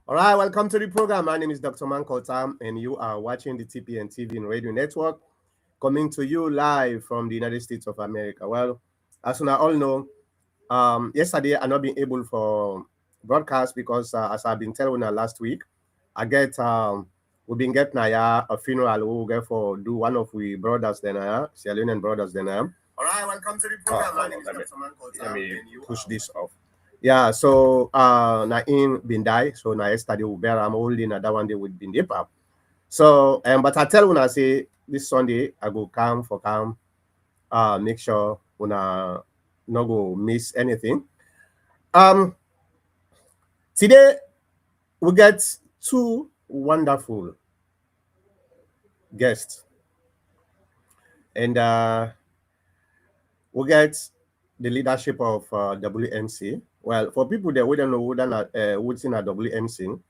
All right, welcome to the program. My name is Dr. Mankota, and you are watching the TPN TV and Radio Network, coming to you live from the United States of America. Well, as you all know, yesterday I not been able for broadcast because, as I've been telling you last week, I get we've been getting a funeral. We will get for do one of we brothers then, Sierra Leonean brothers then. All right, welcome to the program. My name is Dr. Mankota. Let me push this off. Yeah, so na in Bindai, so na yesterday we bear I'm holding that one day with Bindipa. So but I tell when I say this Sunday I go come for come, make sure when I not go miss anything. Today we get two wonderful guests, and we get the leadership of WMC. Well, for people that wouldn't know what's in a WMC,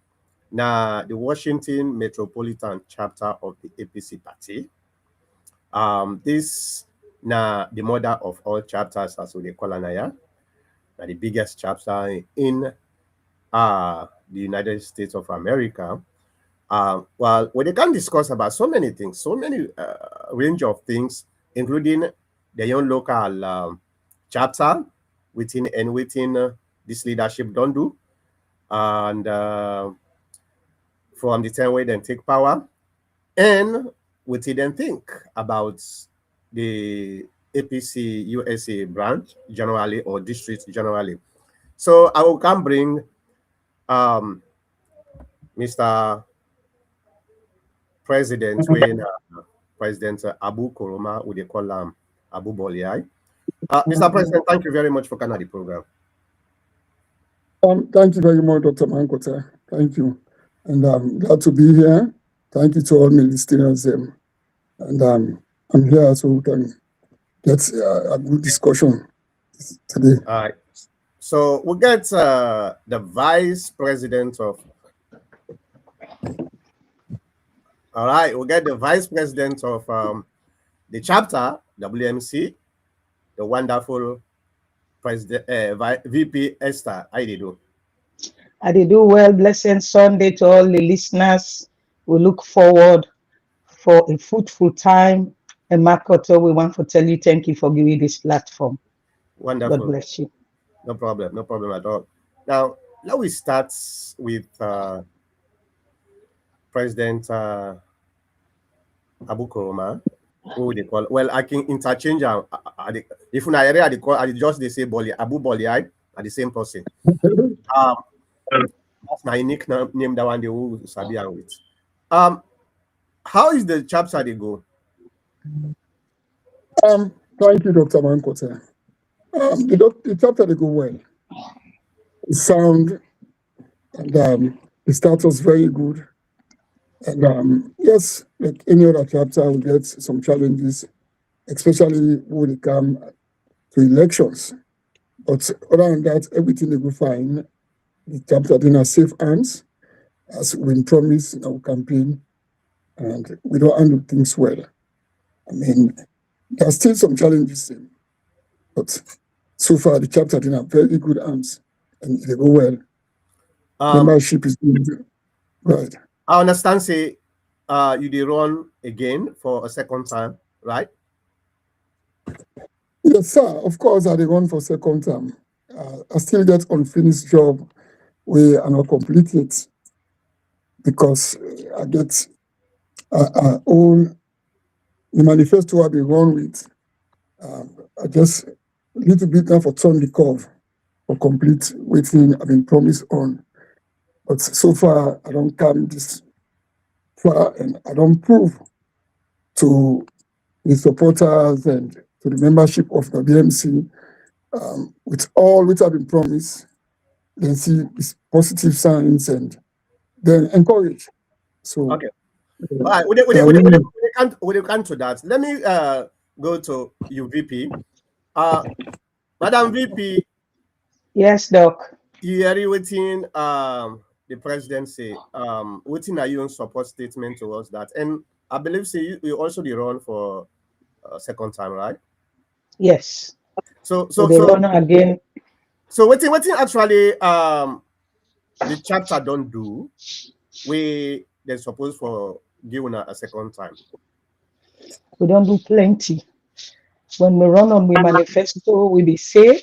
now the Washington Metropolitan Chapter of the APC Party. This now the mother of all chapters, as we call it, the biggest chapter in the United States of America. Well, we can discuss about so many things, so many range of things, including the young local chapter within this leadership don't do, and from the time where they take power, and we then think about the APC USA branch generally or district generally. So I will come bring Mr. President when President Abu Koroma, would they call Abu Ballyaye. Mr. President, thank you very much for coming on the program. Thank you very much, Dr. Mankota. Thank you. And I'm glad to be here. Thank you to all my listeners. And I'm here so we can get a good discussion today. All right. So we'll get the Vice President of... All right, we'll get the Vice President of the chapter, WMC, the wonderful President, VP Esther. How do you do? I did do well. Blessed Sunday to all the listeners. We look forward for a fruitful time. And Makoto, we want to tell you thank you for giving this platform. Wonderful. God bless you. No problem at all. Now, let me start with President Abu Koroma. Who they call? Well, I can interchange. If I area they call, I just they say Abu Ballyaye are the same person. That's my nickname. That one they will sabi with. How is the chapter they go? Thank you, Dr. Mankota. The chapter they go well. It's sound, and the start was very good. And yes, like any other chapter, we get some challenges, especially when it comes to elections. But other than that, everything they go fine. The chapter in our safe hands, as we promised in our campaign, and we don't handle things well. I mean, there are still some challenges, but so far the chapter in our very good hands, and they go well. Membership is good, right? I understand. Say, you did run again for a second time, right? Yes, sir. Of course, I did run for second time. I still get unfinished job where I not complete it because I get own the manifesto I be run with. I just a little bit now for turn the curve for complete waiting I've been promised on. But so far, I don't come this far, and I don't prove to the supporters and to the membership of the BMC with all which have been promised. Then see these positive signs and then encourage. So, okay. All right. When you come to that, let me go to you, VP. Madam VP. Yes, Doc. You are waiting. The presidency, waiting are you on support statement towards that? And I believe you also the run for second time, right? Yes. So they run again. So what actually the chapter don't do, they're supposed for giving a second time. We don't do plenty. When we run on we manifesto, we be say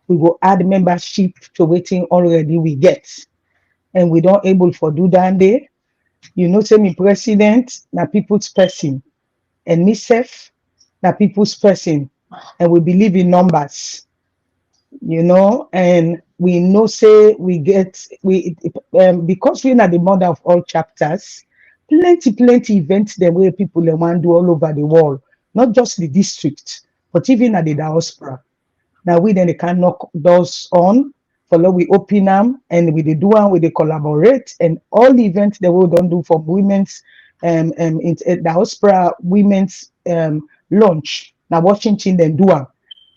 we will add membership to waiting already we get. And we don't able for do that day. You know, say me president, na people's person. And me self, na people's person. And we believe in numbers. You know, and we know say we get because we're not the mother of all chapters, plenty events the way people they want do all over the world, not just the district, but even at the diaspora. Now we then they can knock doors on, follow we open them, and we they do one, we they collaborate, and all the events that we don't do for women's diaspora women's launch. Now Washington then do one.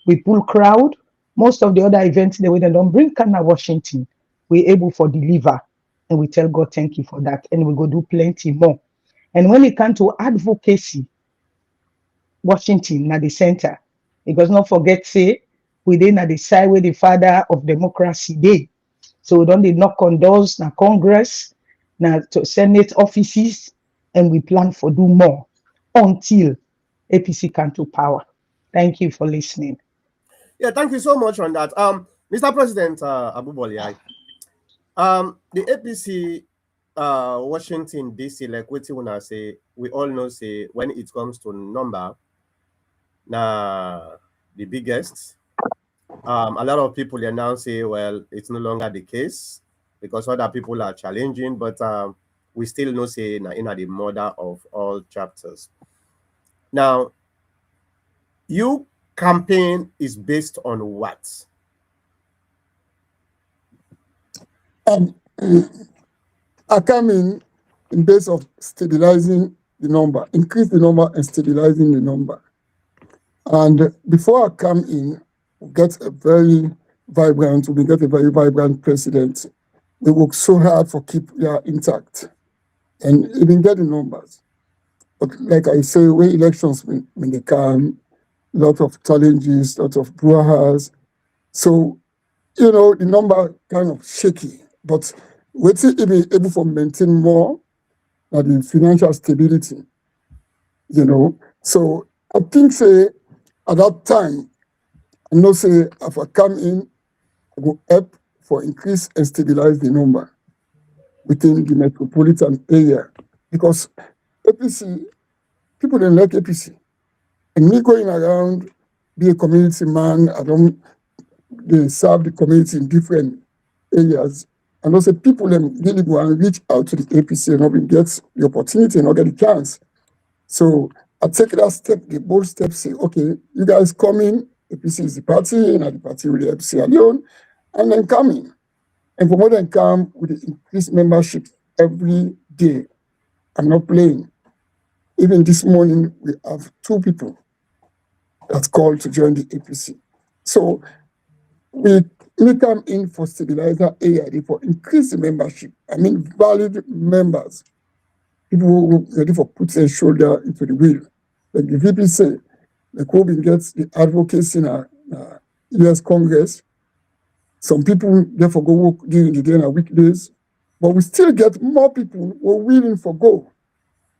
We pull crowd. Most of the other events the way they don't bring Canada Washington, we able for deliver, and we tell God thank you for that, and we go do plenty more. And when it comes to advocacy, Washington at the center, because not forget say we didn't at the side where the father of democracy day. So we don't need knock on doors now Congress, now to Senate offices, and we plan for do more until APC come to power. Thank you for listening. Yeah, thank you so much on that. Mr. President Abu Ballyaye, the APC Washington DC, like what you wanna say, we all know say when it comes to number, the biggest. A lot of people now say, well, it's no longer the case because other people are challenging, but we still know say in the mother of all chapters. Now, you campaign is based on what? I come in base of stabilizing the number, increase the number and stabilizing the number. And before I come in, we get a very vibrant president. We work so hard for keep intact and even get the numbers. But like I say, when elections when they come, lot of challenges, lot of brouhahas. So, you know, the number kind of shaky. But we're still able to maintain more than the financial stability, you know. So I think say at that time, I know say if I come in, I go help for increase and stabilize the number within the metropolitan area. Because APC, people don't like APC. And me going around, be a community man, they serve the community in different areas. And also people then really go and reach out to the APC and not get the opportunity and not get the chance. So I take that step, the bold step, say, okay, you guys come in, APC is the party, and the party will help Sierra Leone, and then come in. And for more than come with the increased membership every day. I'm not playing. Even this morning, we have 2 people that called to join the APC. So we come in for stabilizer AID for increasing membership. I mean, valid members, people who are ready for put their shoulder into the wheel. Like the VP say, the Corbyn gets the advocacy in a US Congress. Some people therefore go work during the day and weekdays, but we still get more people who are willing for go.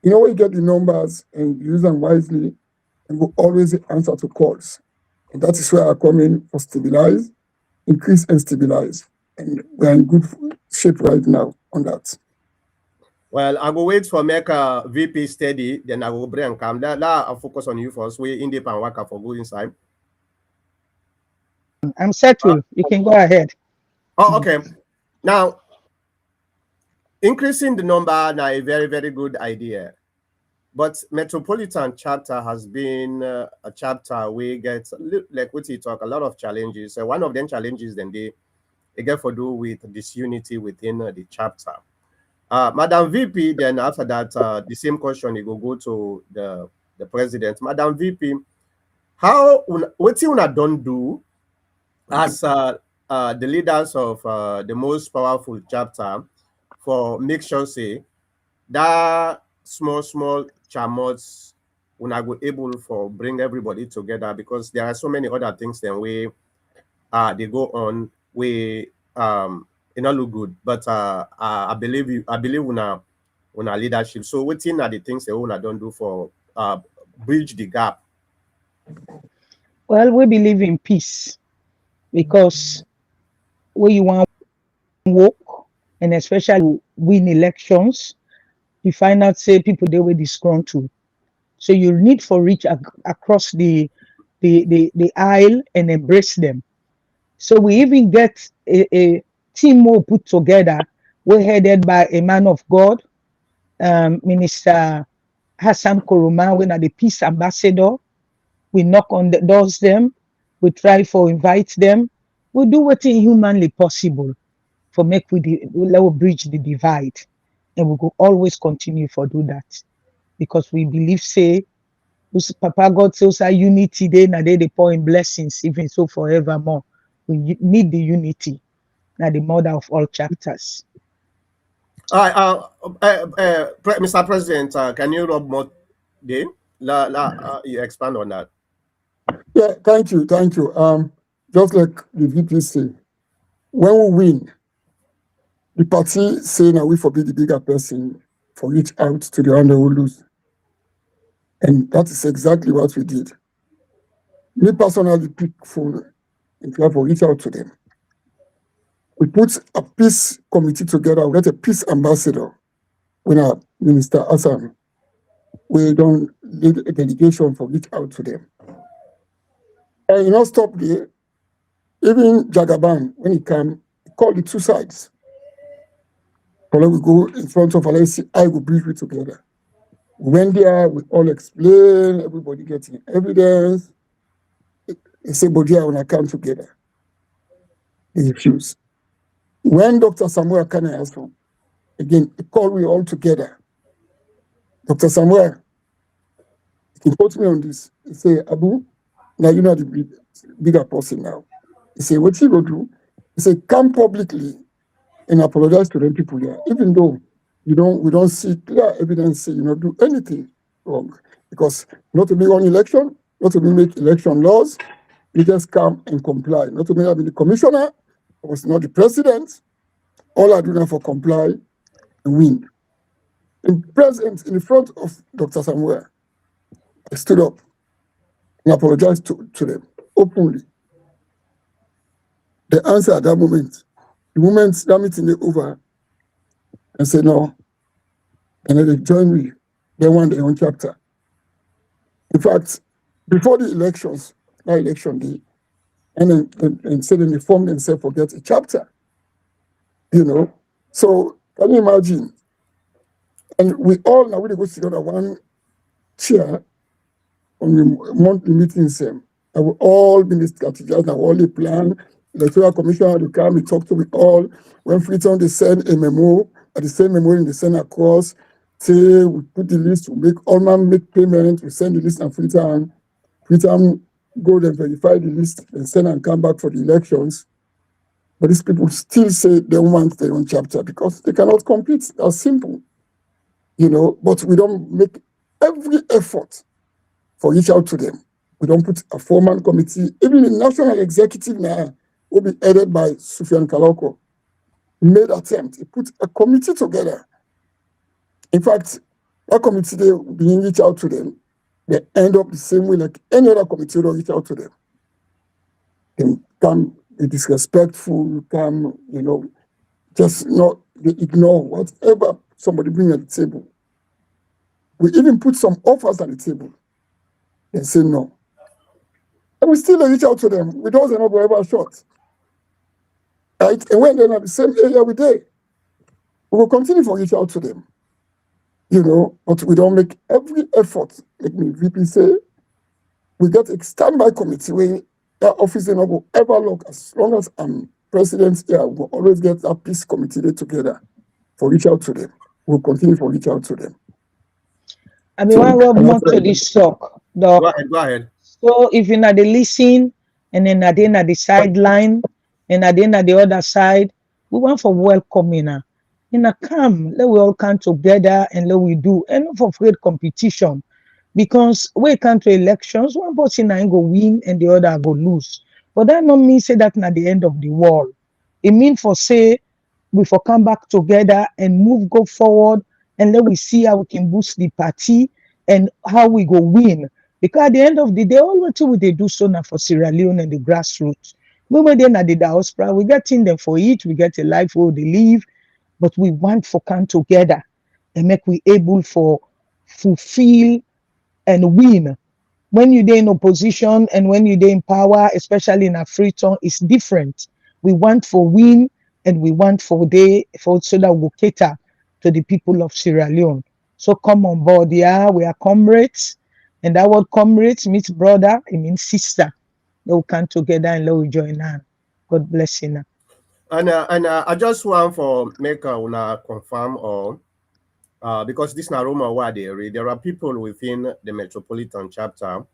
You know, we get the numbers and use them wisely and will always answer to calls. And that is where I come in for stabilize, increase and stabilize. And we're in good shape right now on that. Well, I will wait for make a VP steady, then I will bring and come. That I'll focus on you first. We independent worker for good inside. I'm settled. You can go ahead. Oh, okay. Now, increasing the number now a very good idea. But Metropolitan chapter has been a chapter we get, like what you talk, a lot of challenges. So one of them challenges then they get for do with disunity within the chapter. Madam VP, then after that, the same question, you go to the president. Madam VP, what you don't do as the leaders of the most powerful chapter for make sure say that small chamots when I go able for bring everybody together, because there are so many other things then we they go on we it not look good. But I believe you. I believe on our leadership. So what are the things that una don't do for bridge the gap? Well, we believe in peace because where you want to work, and especially win elections, you find out say people they were disgruntled. So you need for reach across the aisle and embrace them. So we even get a team more put together. We're headed by a man of God, Minister Hassan Koroma, when are the peace ambassador. We knock on the doors them. We try for invite them. We do what is humanly possible for make we will bridge the divide, and we will always continue for do that because we believe say Papa God says our unity day na they pour in blessings even so forevermore. We need the unity, now the mother of all chapters. Mr. President, can you rub more day? You expand on that. Yeah, thank you. Just like the VP say, when we win, the party say now we forbid the bigger person for reach out to the one who lose. And that is exactly what we did. Me personally pick phone and try for reach out to them. We put a peace committee together, we got a peace ambassador with our Minister Hassan. We don't lead a delegation for reach out to them. And you know, stop there. Even Jagaban, when he came, he called the two sides. So we go in front of Alessi, I will bring it together. We went there, we all explain, everybody getting evidence. They say, but yeah, when I come together, they refuse. When Dr. Samuel Kane asked him, again, he called we all together. Dr. Samuel, he put me on this. He said, Abu, now you know the bigger person now. He said, what you go do? He said, come publicly and apologize to them people there, even though we don't see clear evidence say you not do anything wrong. Because not to be on election, not to be make election laws, you just come and comply. Not to be the commissioner, I was not the president. All I do now for comply and win. In present, in front of Dr. Samuel, I stood up and apologized to them openly. The answer at that moment, the moment that meeting is over, and said no, and then they joined me. They won their own chapter. In fact, before the elections, not election day, and then suddenly they formed themselves for get a chapter. You know, so can you imagine? And we all now really go sit on one chair on the monthly meetings. And we all been strategized, now all the plan. The electoral commissioner to come, we talk to we all. When Freetown they send a memo, at the same memo they send across, say we put the list, we make all man make payment, we send the list and Freetown go and verify the list and send and come back for the elections. But these people still say they want their own chapter because they cannot compete. That's simple. You know, but we don't make every effort for reach out to them. We don't put a four-man committee. Even the national executive now will be headed by Sufyan Kaloko. Made attempt. He put a committee together. In fact, that committee they being reach out to them, they end up the same way like any other committee will reach out to them. They come be disrespectful, come, you know, just not they ignore whatever somebody bring at the table. We even put some offers at the table. They say no. And we still reach out to them. We don't know whatever shot. Right? And when they're in the same area we did, we will continue to reach out to them. You know, but we don't make every effort. Like me, VP say, we get a standby committee where that office will not ever look. As long as I'm president here, we'll always get that peace committee there together for reach out to them. We'll continue to reach out to them. I mean, one rub more to this talk, Doc. Go ahead. So if you're not the listen, and then at the end of the sideline, and at the end of the other side, we want for welcoming her. In a come, let we all come together and let we do enough of great competition. Because we come to elections, one person ain't go win and the other go lose. But that not mean say that not the end of the world. It mean for say we for come back together and go forward, and let we see how we can boost the party and how we go win. Because at the end of the day, all what we they do so now for Sierra Leone and the grassroots. When we're then at the diaspora, we getting them for it, we get a life where they live, but we want for come together and make we able for fulfill and win. When you're in opposition and when you're in power, especially in a Freetown, it's different. We want for win and we want for so that we cater to the people of Sierra Leone. So come on board, yeah, we are comrades. And that word comrades means brother, it means sister. Let we come together and let we join hand. God bless you now. And I just want for make una confirm or because this na rumor where there are people within the metropolitan chapter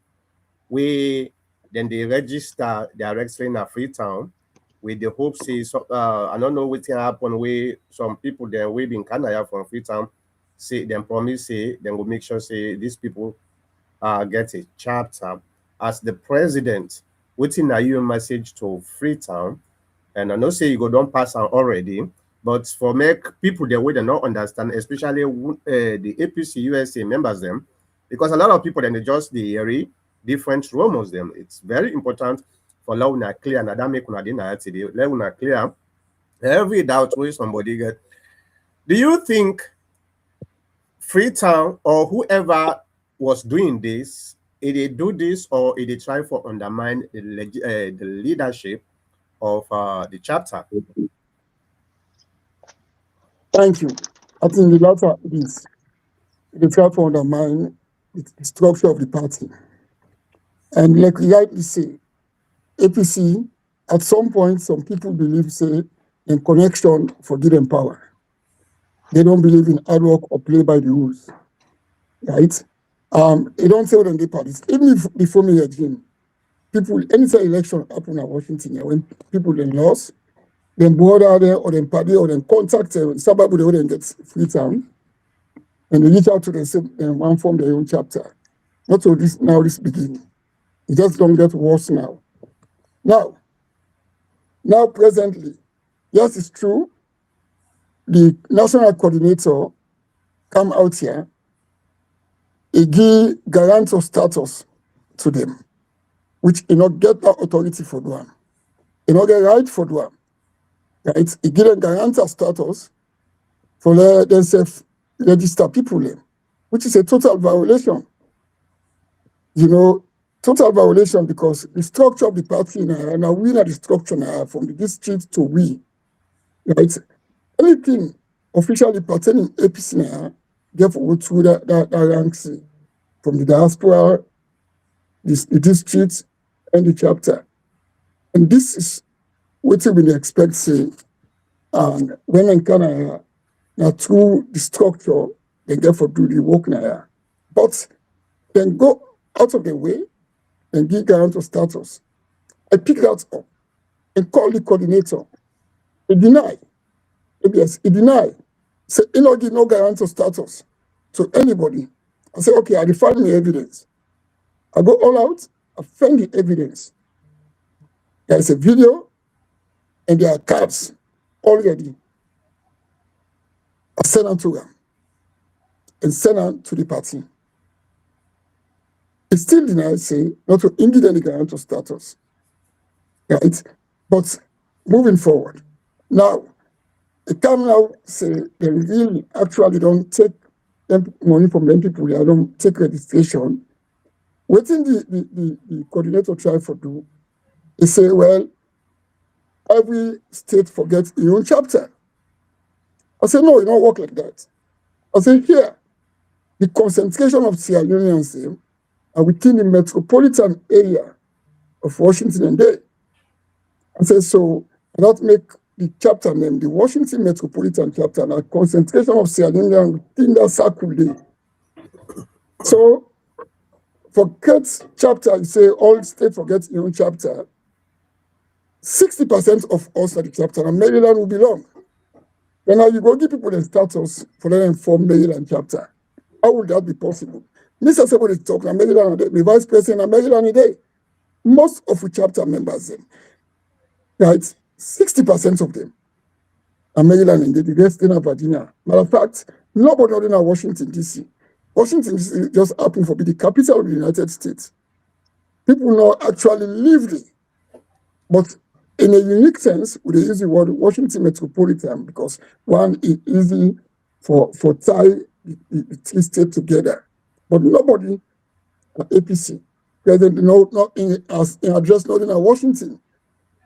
we then they register directly in a Freetown with the hope say so, I don't know what happen where some people then we in Canada from Freetown say them promise say then will make sure say these people get a chapter as the president waiting a you message to Freetown. And I know say you go don't pass on already, but for make people the way they not understand, especially the APC USA members them, because a lot of people then they just the hearing different rumors them. It's very important for let una clear and that make una dinner today. Let una clear every doubt where somebody get. Do you think Freetown or whoever was doing this, did they do this or did they try for undermine the leadership of the chapter? Thank you. I think the latter is they try to undermine the structure of the party. And like you rightly say, APC, at some point, some people believe, say, in connection for give them power. They don't believe in hard work or play by the rules, right? They don't say what they parties. Even if before me regime, people, anytime election happen in Washington, when people then lost, then board out there or then party or then contact them, somebody they wouldn't get Freetown, and they reach out to them and one form their own chapter. Not so this now this beginning. It just don't get worse now. Now presently, yes, it's true. The national coordinator come out here, he give guarantor status to them, which you not get that authority for them. You not get right for them. Right? He give them guarantor status for themselves register people in, which is a total violation. Total violation because the structure of the party now we are the structure now from the district to we. Right? Anything officially pertaining APC now, therefore go through that ranks from the diaspora, the district, and the chapter. And this is what we expect say, and when in Canada, now through the structure, they therefore do the work now. But then go out of the way and give guarantor status. I pick that up and call the coordinator. He deny. Yes, he deny. Say, he not give no guarantor status to anybody. I say, okay, I define the evidence. I go all out, I find the evidence. There is a video and there are cards already. I send them to them and send them to the party. It still denies saying not to give any guarantor status. Right? But moving forward, now, it can now say they really actually don't take money from them people, they don't take registration. Waiting the coordinator try for do, they say, well, every state forgets its own chapter. I say, no, it don't work like that. I say, here, the concentration of Sierra Leoneans are within the metropolitan area of Washington and Day. I say, so I don't make the chapter name, the Washington Metropolitan Chapter, and a concentration of Sierra Leoneans within that circle there. So, forget chapter, you say all states forget your own chapter. 60% of us at the chapter and Maryland will belong. Then now you go give people the status for them form Maryland chapter. How would that be possible? Mr. Somebody talk na Maryland today, the vice president of Maryland today. Most of the chapter members, right? 60% of them. and Maryland and the rest in Virginia. Matter of fact, nobody other than Washington, D.C. Washington, D.C. just happened to be the capital of the United States. People not actually live there. But in a unique sense, we use the word Washington metropolitan because one is easy for tie the three states together. But nobody at APC, presently not in address not in Washington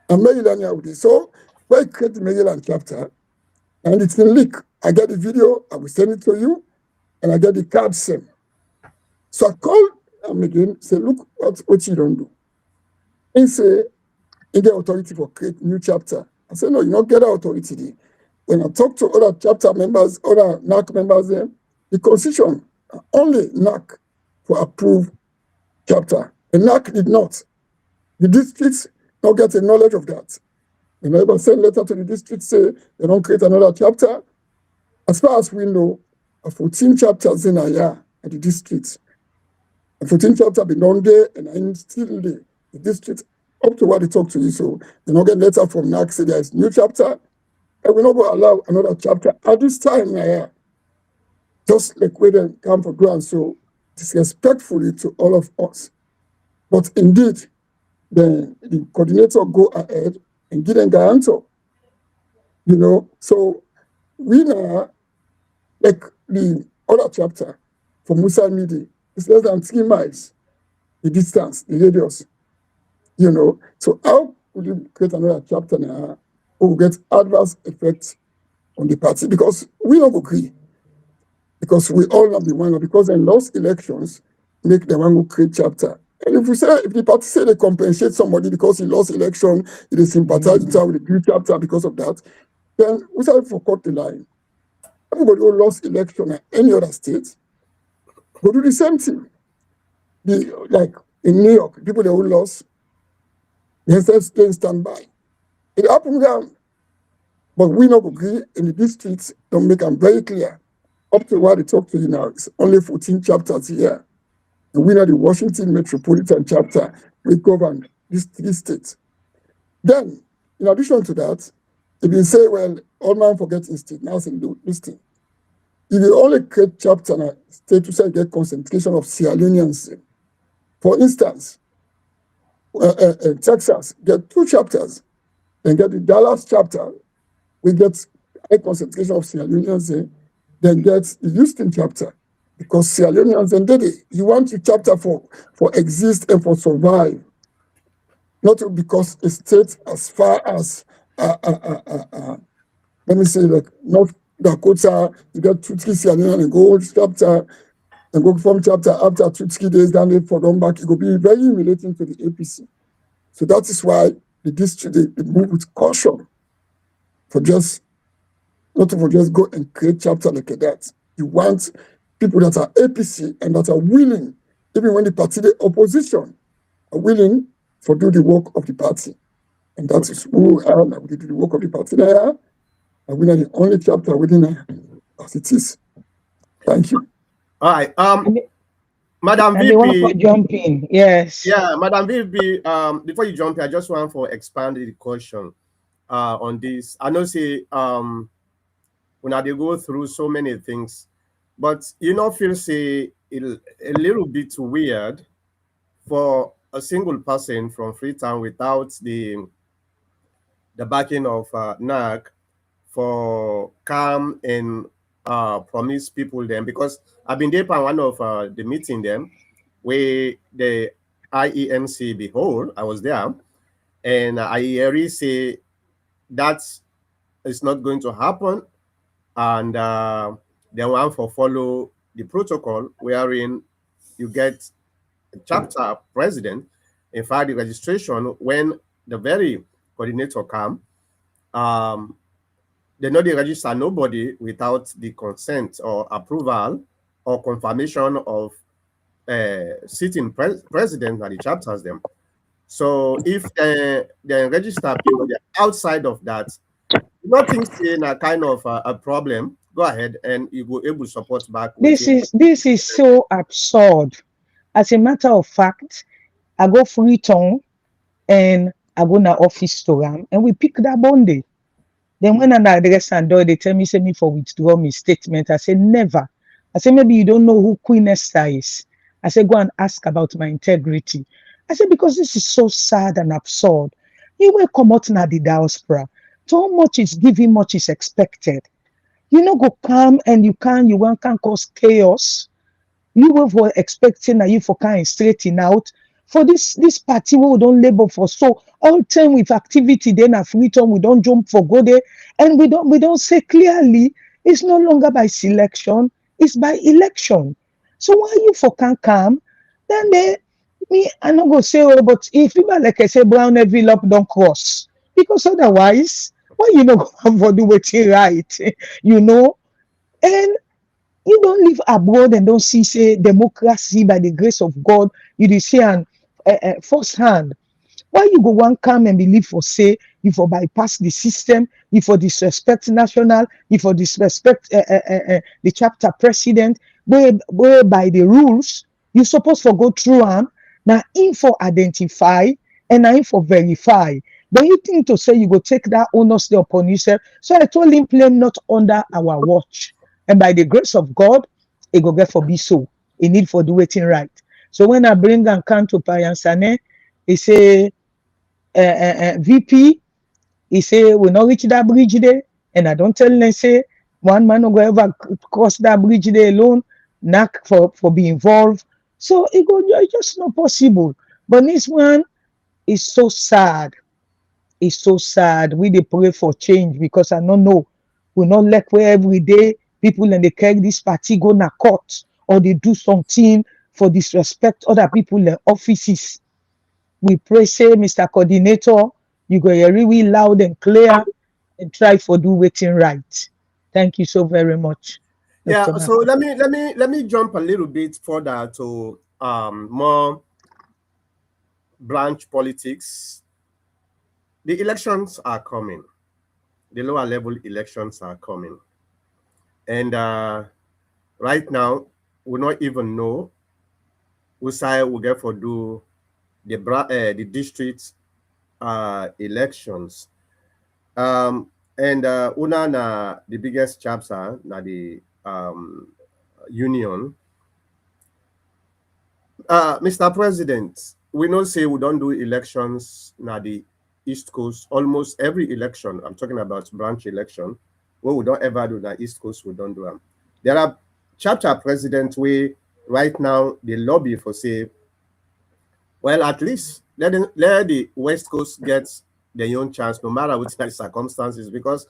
and Maryland. So we create the Maryland chapter and it's in leak. I get the video, I will send it to you, and I get the card sent. So I called him again, say, look what you don't do. And say, in the authority for create new chapter. I said, no, you don't get that authority there. When I talk to other chapter members, other NAC members there, the constitution only NAC for approve chapter. And NAC did not. The districts don't get a knowledge of that. They never send letter to the district say they don't create another chapter. As far as we know, 14 chapters in a year at the districts. And 14 chapters been done there and I'm still there. The district up to what they talk to you. So they don't get letter from NAC say there is new chapter. And we're not going to allow another chapter at this time here. Just like where they come for ground. So disrespectfully to all of us. But indeed, the coordinator go ahead and give them guarantor. So we now, like the other chapter for Musa Midi, it's less than 3 miles, the distance, the radius. So how would you create another chapter now who will get adverse effects on the party? Because we don't agree. Because we all have the one, because they lost elections, make the one who create chapter. And if the party say they compensate somebody because he lost election, it is sympathize with the new chapter because of that, then we say for cut the line. Everybody who lost election at any other state will do the same thing. Like in New York, people who lost, they stay in standby. It happened down. But we not agree in the districts don't make them very clear. Up to what they talk to you now, it's only 14 chapters here. And we are the Washington Metropolitan Chapter. We govern these 3 states. Then, in addition to that, if you say, well, all man forgetting state, now say, this thing. If you only create chapter in a state to say get concentration of Sierra Leoneans, for instance, Texas get 2 chapters, then get the Dallas chapter, we get a concentration of Sierra Leoneans, then get the Houston chapter. Because Sierra Leoneans and you want your chapter for exist and for survive. Not because a state as far as let me say like North Dakota, you got 2-3 Sierra Leoneans and go chapter and go from chapter after 2-3 days, then they for them back. It will be very humiliating to the APC. So that is why the district they move with caution for just not to just go and create chapter like that. You want people that are APC and that are willing, even when the party, the opposition, are willing to do the work of the party. And that is who we are. We do the work of the party there. And we are the only chapter within as it is. Thank you. All right. Madam and they want to VP. jump in. Yes. Yeah, Madam VP, before you jump in, I just want to expand the question on this. I know say when they go through so many things, but feel say a little bit weird for a single person from Freetown without the backing of NAC for come and promise people them, because I've been there for one of the meeting them where the IEMC behold, I was there, and I already say that is not going to happen, and they want to follow the protocol wherein you get a chapter president. In fact, the registration when the very coordinator come, they know they register nobody without the consent or approval or confirmation of sitting president at the chapters them. So if they register people they're outside of that, nothing saying a kind of a problem, go ahead and you will able to support back. This is so absurd. As a matter of fact, I go Freetown and I go na office to them and we pick that Monday. Then when I address and door, they tell me, say me for withdraw my statement. I say never. I say maybe you don't know who Queen Esther is. I say go and ask about my integrity. I say because this is so sad and absurd. You will come out na the diaspora. So much is given, much is expected. You know, go come and you want can cause chaos. You were expecting that you for kind straighten out for this party we don't labor for so all time with activity then at free time we don't jump for go there and we don't say clearly it's no longer by selection, it's by election. So why you for can come then they me I not go say oh but if people like I say brown envelope don't cross because otherwise why you not go for do waiting right you know. And you don't live abroad and don't see say democracy by the grace of God you dey see am first hand. Why you go one come and believe for say you for bypass the system, you for disrespect national, you for disrespect the chapter president, where by the rules you supposed to go through am. Now info identify and now info verify. Then you think to say you go take that onus there upon yourself. So I told him plain not under our watch. And by the grace of God, it go get for be so. It need for do waiting right. So when I bring and come to Payansane, he say VP, he say we not reach that bridge there, and I don't tell them say one man no go ever cross that bridge there alone, not for be involved. So it go it's just not possible. But this one is so sad. It's so sad. We dey pray for change because I don't know. We not like where every day people and they carry this party go na court or they do something for disrespect other people in offices. We pray say Mr. Coordinator, you go hear really loud and clear and try for do waiting right. Thank you so very much. Yeah, Dr. so Marco. let me jump a little bit further to more branch politics. The elections are coming. The lower level elections are coming. And right now, we don't even know who side will get for do the district elections. And una na the biggest chapter na the union. Mr. President, we know say we don't do elections na the East Coast. Almost every election, I'm talking about branch election, where we don't ever do the East Coast, we don't do them. There are chapter presidents where right now the lobby for say, well, at least let the West Coast get their own chance, no matter what the circumstances, because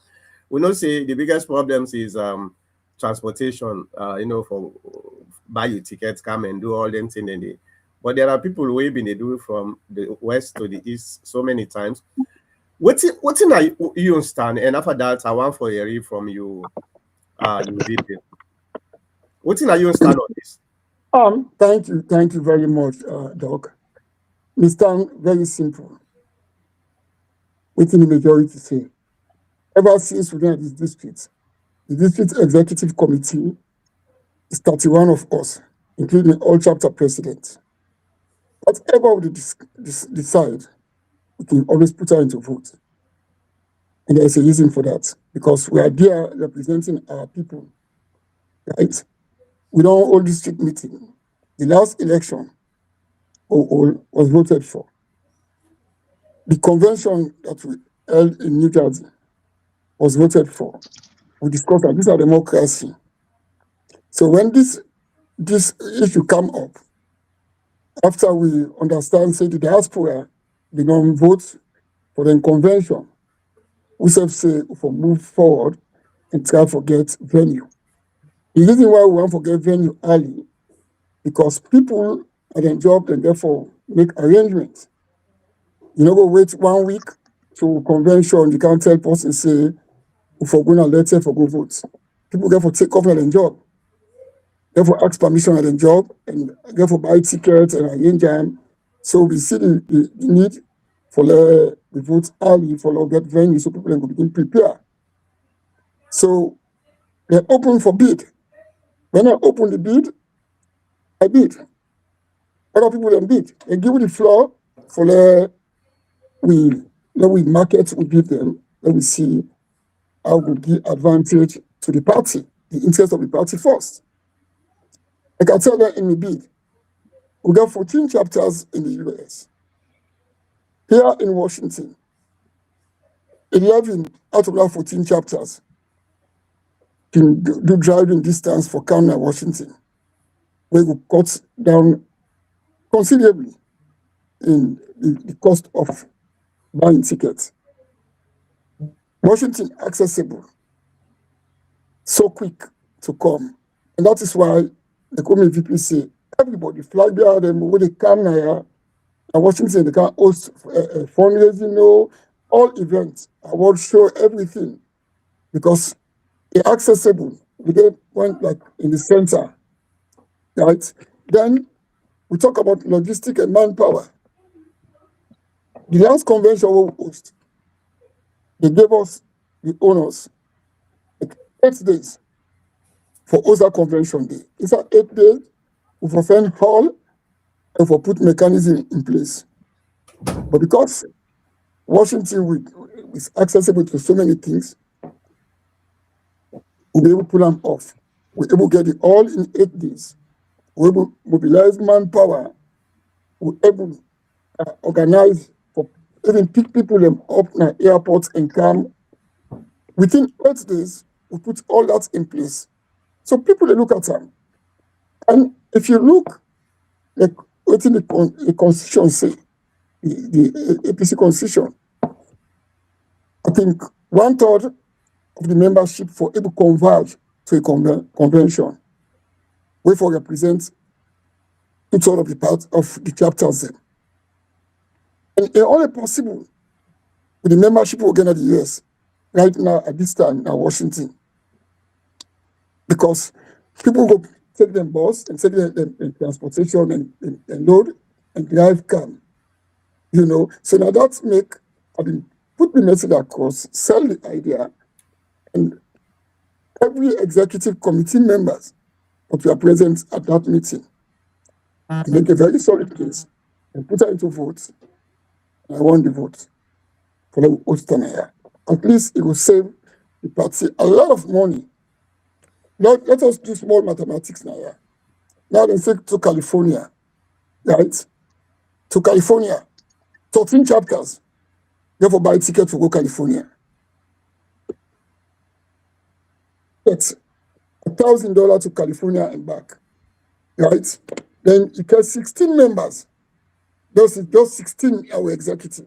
we know say the biggest problems is transportation, for buy your tickets, come and do all them things. But there are people who have been do from the west to the east so many times. What's you understand? And after that, I want for a read from you, VP. What's in you understand on this? Thank you very much, Doc. Mr. Very simple. Within the majority say, ever since we got this district, the district executive committee is 31 of us, including all chapter presidents. Whatever we decide, we can always put her into vote. And there's a reason for that, because we are there representing our people, right? We don't hold district meeting. The last election was voted for. The convention that we held in New Jersey was voted for. We discussed that these are democracy. So when this issue come up, after we understand, say the diaspora, they don't vote for the convention, we say for move forward and try to get venue. The reason why we want to get venue early, because people are their job and therefore make arrangements. You know, go wait 1 week to convention, you can't tell person say, for going to let's say for go vote. People get for take off their job. Therefore ask permission at the job and therefore buy tickets and arrange them. So we see the need for the vote early for get venue so people can begin prepare. So they're open for bid. When I open the bid, I bid. Other people then bid. They give you the floor for we market, we bid them, then we see I will give advantage to the party, the interest of the party first. I can tell them in the bid, we got 14 chapters in the US. Here in Washington, 11 out of that 14 chapters can do driving distance for County Washington, where we cut down considerably in the cost of buying tickets. Washington accessible, so quick to come. And that is why the Koroma VP say, everybody fly behind them when they come here. And Washington, they can host fundraising, all events, award show, everything. Because it's accessible. We get one like in the center, right? Then we talk about logistic and manpower. The last convention we host, they gave us, the owners, like 8 days for OSA convention day. It's an 8 days for fan hall and for put mechanism in place. But because Washington is accessible to so many things, we'll be able to pull them off. We're able to get it all in 8 days. We're able to mobilize manpower. We're able to organize for even pick people them up in the airports and come. Within 8 days, we put all that in place. So people, they look at them. And if you look, like what the Constitution say, the APC Constitution, I think 1/3 of the membership for able to converge to a convention, where for represent 2/3 of the part of the chapters. And it's only possible with the membership organ of the US right now at this time in Washington. Because people go take them bus and take them in transportation and load and drive come. So now that put the message across, sell the idea, and every executive committee members that were present at that meeting make a very solid case and put it into votes. I won the vote for the Ostanaya. At least it will save the party a lot of money. Now, let us do small mathematics now. Now they say to California, right? To California, 13 chapters. Therefore, buy a ticket to go California. It's $1,000 to California and back, right? Then you get 16 members. Just 16 our executive,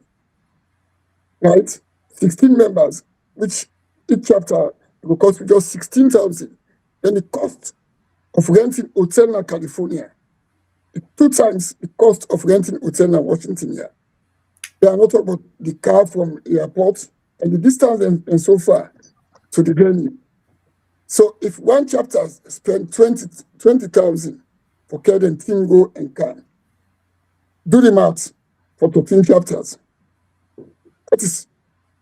right? 16 members, which each chapter will cost just 16,000. Then the cost of renting hotel in California, 2 times the cost of renting hotel in Washington here. They are not talking about the car from the airport and the distance and so far to the venue. So if one chapter spend 20,000 for Keden, team go and can, do the math for 13 chapters. That is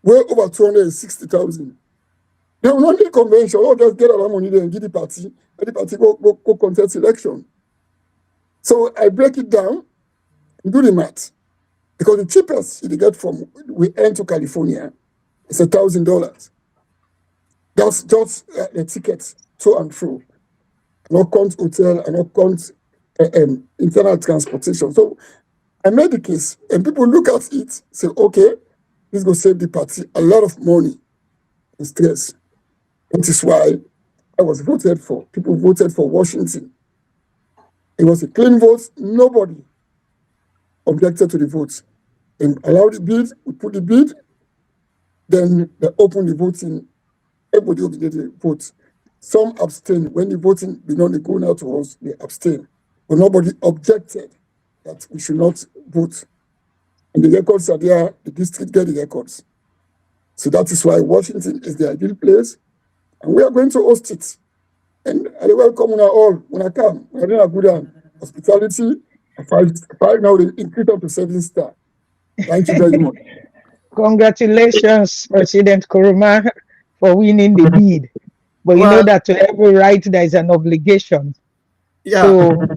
way over 260,000. They will not need convention. Or just get a lot of money there and give the party. Let the party go contest election. So I break it down and do the math. Because the cheapest you get from we earn to California is $1,000. That's just the tickets to and fro. No count hotel and no count internal transportation. So I made the case, and people look at it, say, okay, this is going to save the party a lot of money and stress. That is why I was voted for. People voted for Washington. It was a clean vote. Nobody objected to the vote. And allowed the bid, we put the bid, then they opened the voting. Everybody did the vote. Some abstained. When the voting did not go now to us, they abstained. But nobody objected that we should not vote. And the records are there, the district get the records. So that is why Washington is the ideal place. And we are going to host it. And I welcome you all when I come. We are doing a good hospitality. Five now they increase up to 7-star. Thank you very much. Congratulations, President Koroma, for winning the bid. But you know that to every right there is an obligation. Yeah. So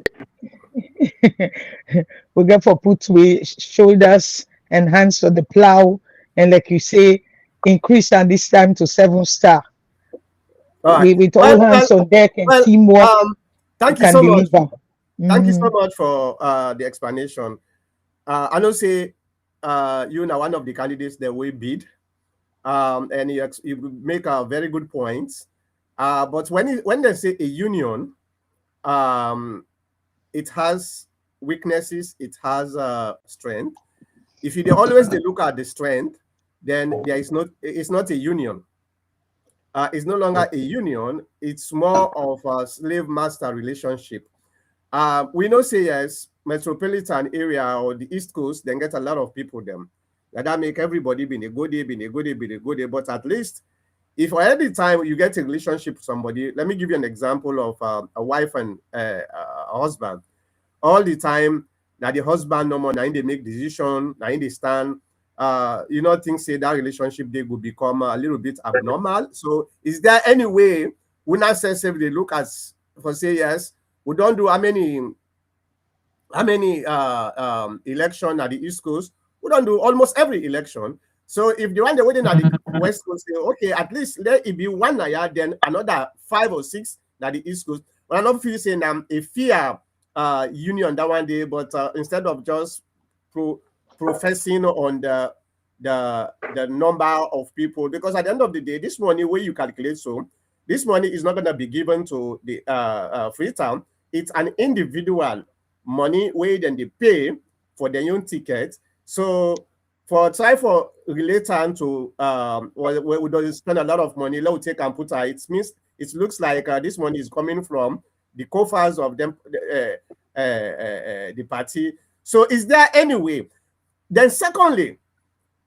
we got to put shoulders and hands on the plow, and like you say, increase at this time to 7 star. All right. With Well, all well, hands on deck and well. teamwork, we Thank you can so much. deliver. Thank you so Mhm. much for the explanation. I know say you now one of the candidates that we bid, and you make a very good points. But when they say a union, um, it has weaknesses, it has strength. If you always they look at the strength, then it's not a union. It's no longer a union. It's more of a slave master relationship. We know say yes, metropolitan area or the East Coast, then get a lot of people them. That make everybody been a good day, been a good day, been a good day. But at least if at any time you get a relationship with somebody, let me give you an example of a wife and a husband. All the time, now the husband no more, now they make decision, now they stand. You know, things say that relationship they will become a little bit abnormal. So, is there any way we not say if they look at for say yes, we don't do how many election at the East Coast? We don't do almost every election. So if the one they waiting at the West Coast say, okay, at least let it be one year, then another 5 or 6 at the East Coast. But I'm not feeling saying a fear union that one day, but instead of just professing on the number of people, because at the end of the day, this money where you calculate, so this money is not going to be given to the Freetown. It's an individual money where then they pay for their own ticket. So for try for related to where we don't spend a lot of money, let we take and put it means it looks like this money is coming from the coffers of them the party. So is there any way? Then secondly,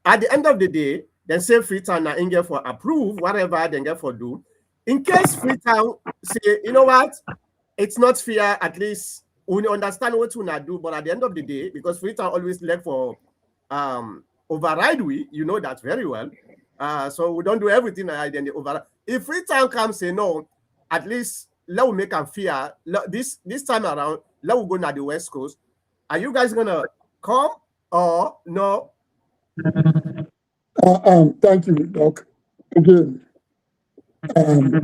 at the end of the day, then say Freetown and get for approve whatever they get for do. In case Freetown say, you know what, it's not fair, at least we understand what we do, but at the end of the day, because Freetown always like for override we, you know that very well. So we don't do everything and then the override. If Freetown comes say no, at least let we make them fear. This time around, let we go to the West Coast. Are you guys gonna come or no? Thank you, Doc. Again, um,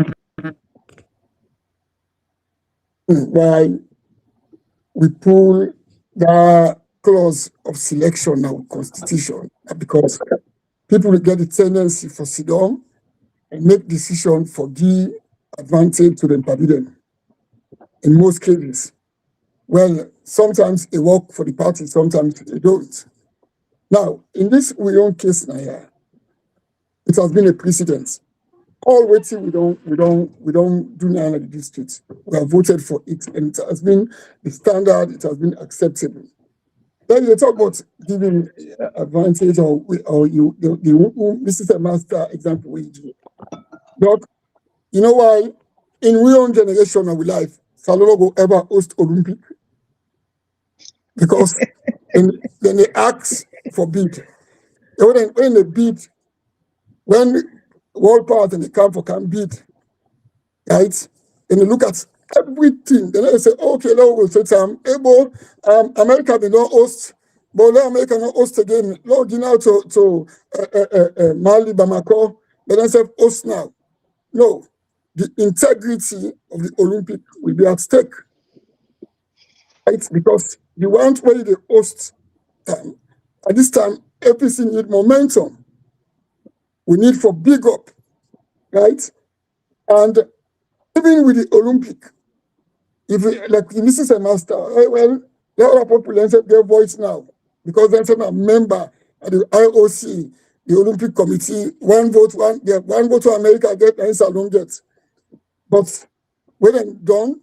why we pull the clause of selection now constitution because people will get the tendency for sit down and make decision for the advantage to the pavilion. In most cases, well, sometimes it work for the party, sometimes it don't. Now, in this we own case now, it has been a precedent. All waiting we don't do now in the district. We have voted for it, and it has been the standard. It has been acceptable. Then you talk about giving advantage or this is a master example we do. But you know why? In we own generation of life, Salolo will ever host Olympic because then they ask for bid. When they bid, when world powers and the camp can bid, right? And you look at everything. Then they say, okay, now we'll say able America did not host, but let America not host again. Logging out to Mali, Bamako, let them say host now. No, the integrity of the Olympic will be at stake. Right? Because the one where they host time, at this time, everything need momentum. We need for big up, right? And even with the Olympic, if this is a master, well, there are people their voice now because they're a member of the IOC, the Olympic Committee, one vote to America get and Salon get. But when they're done,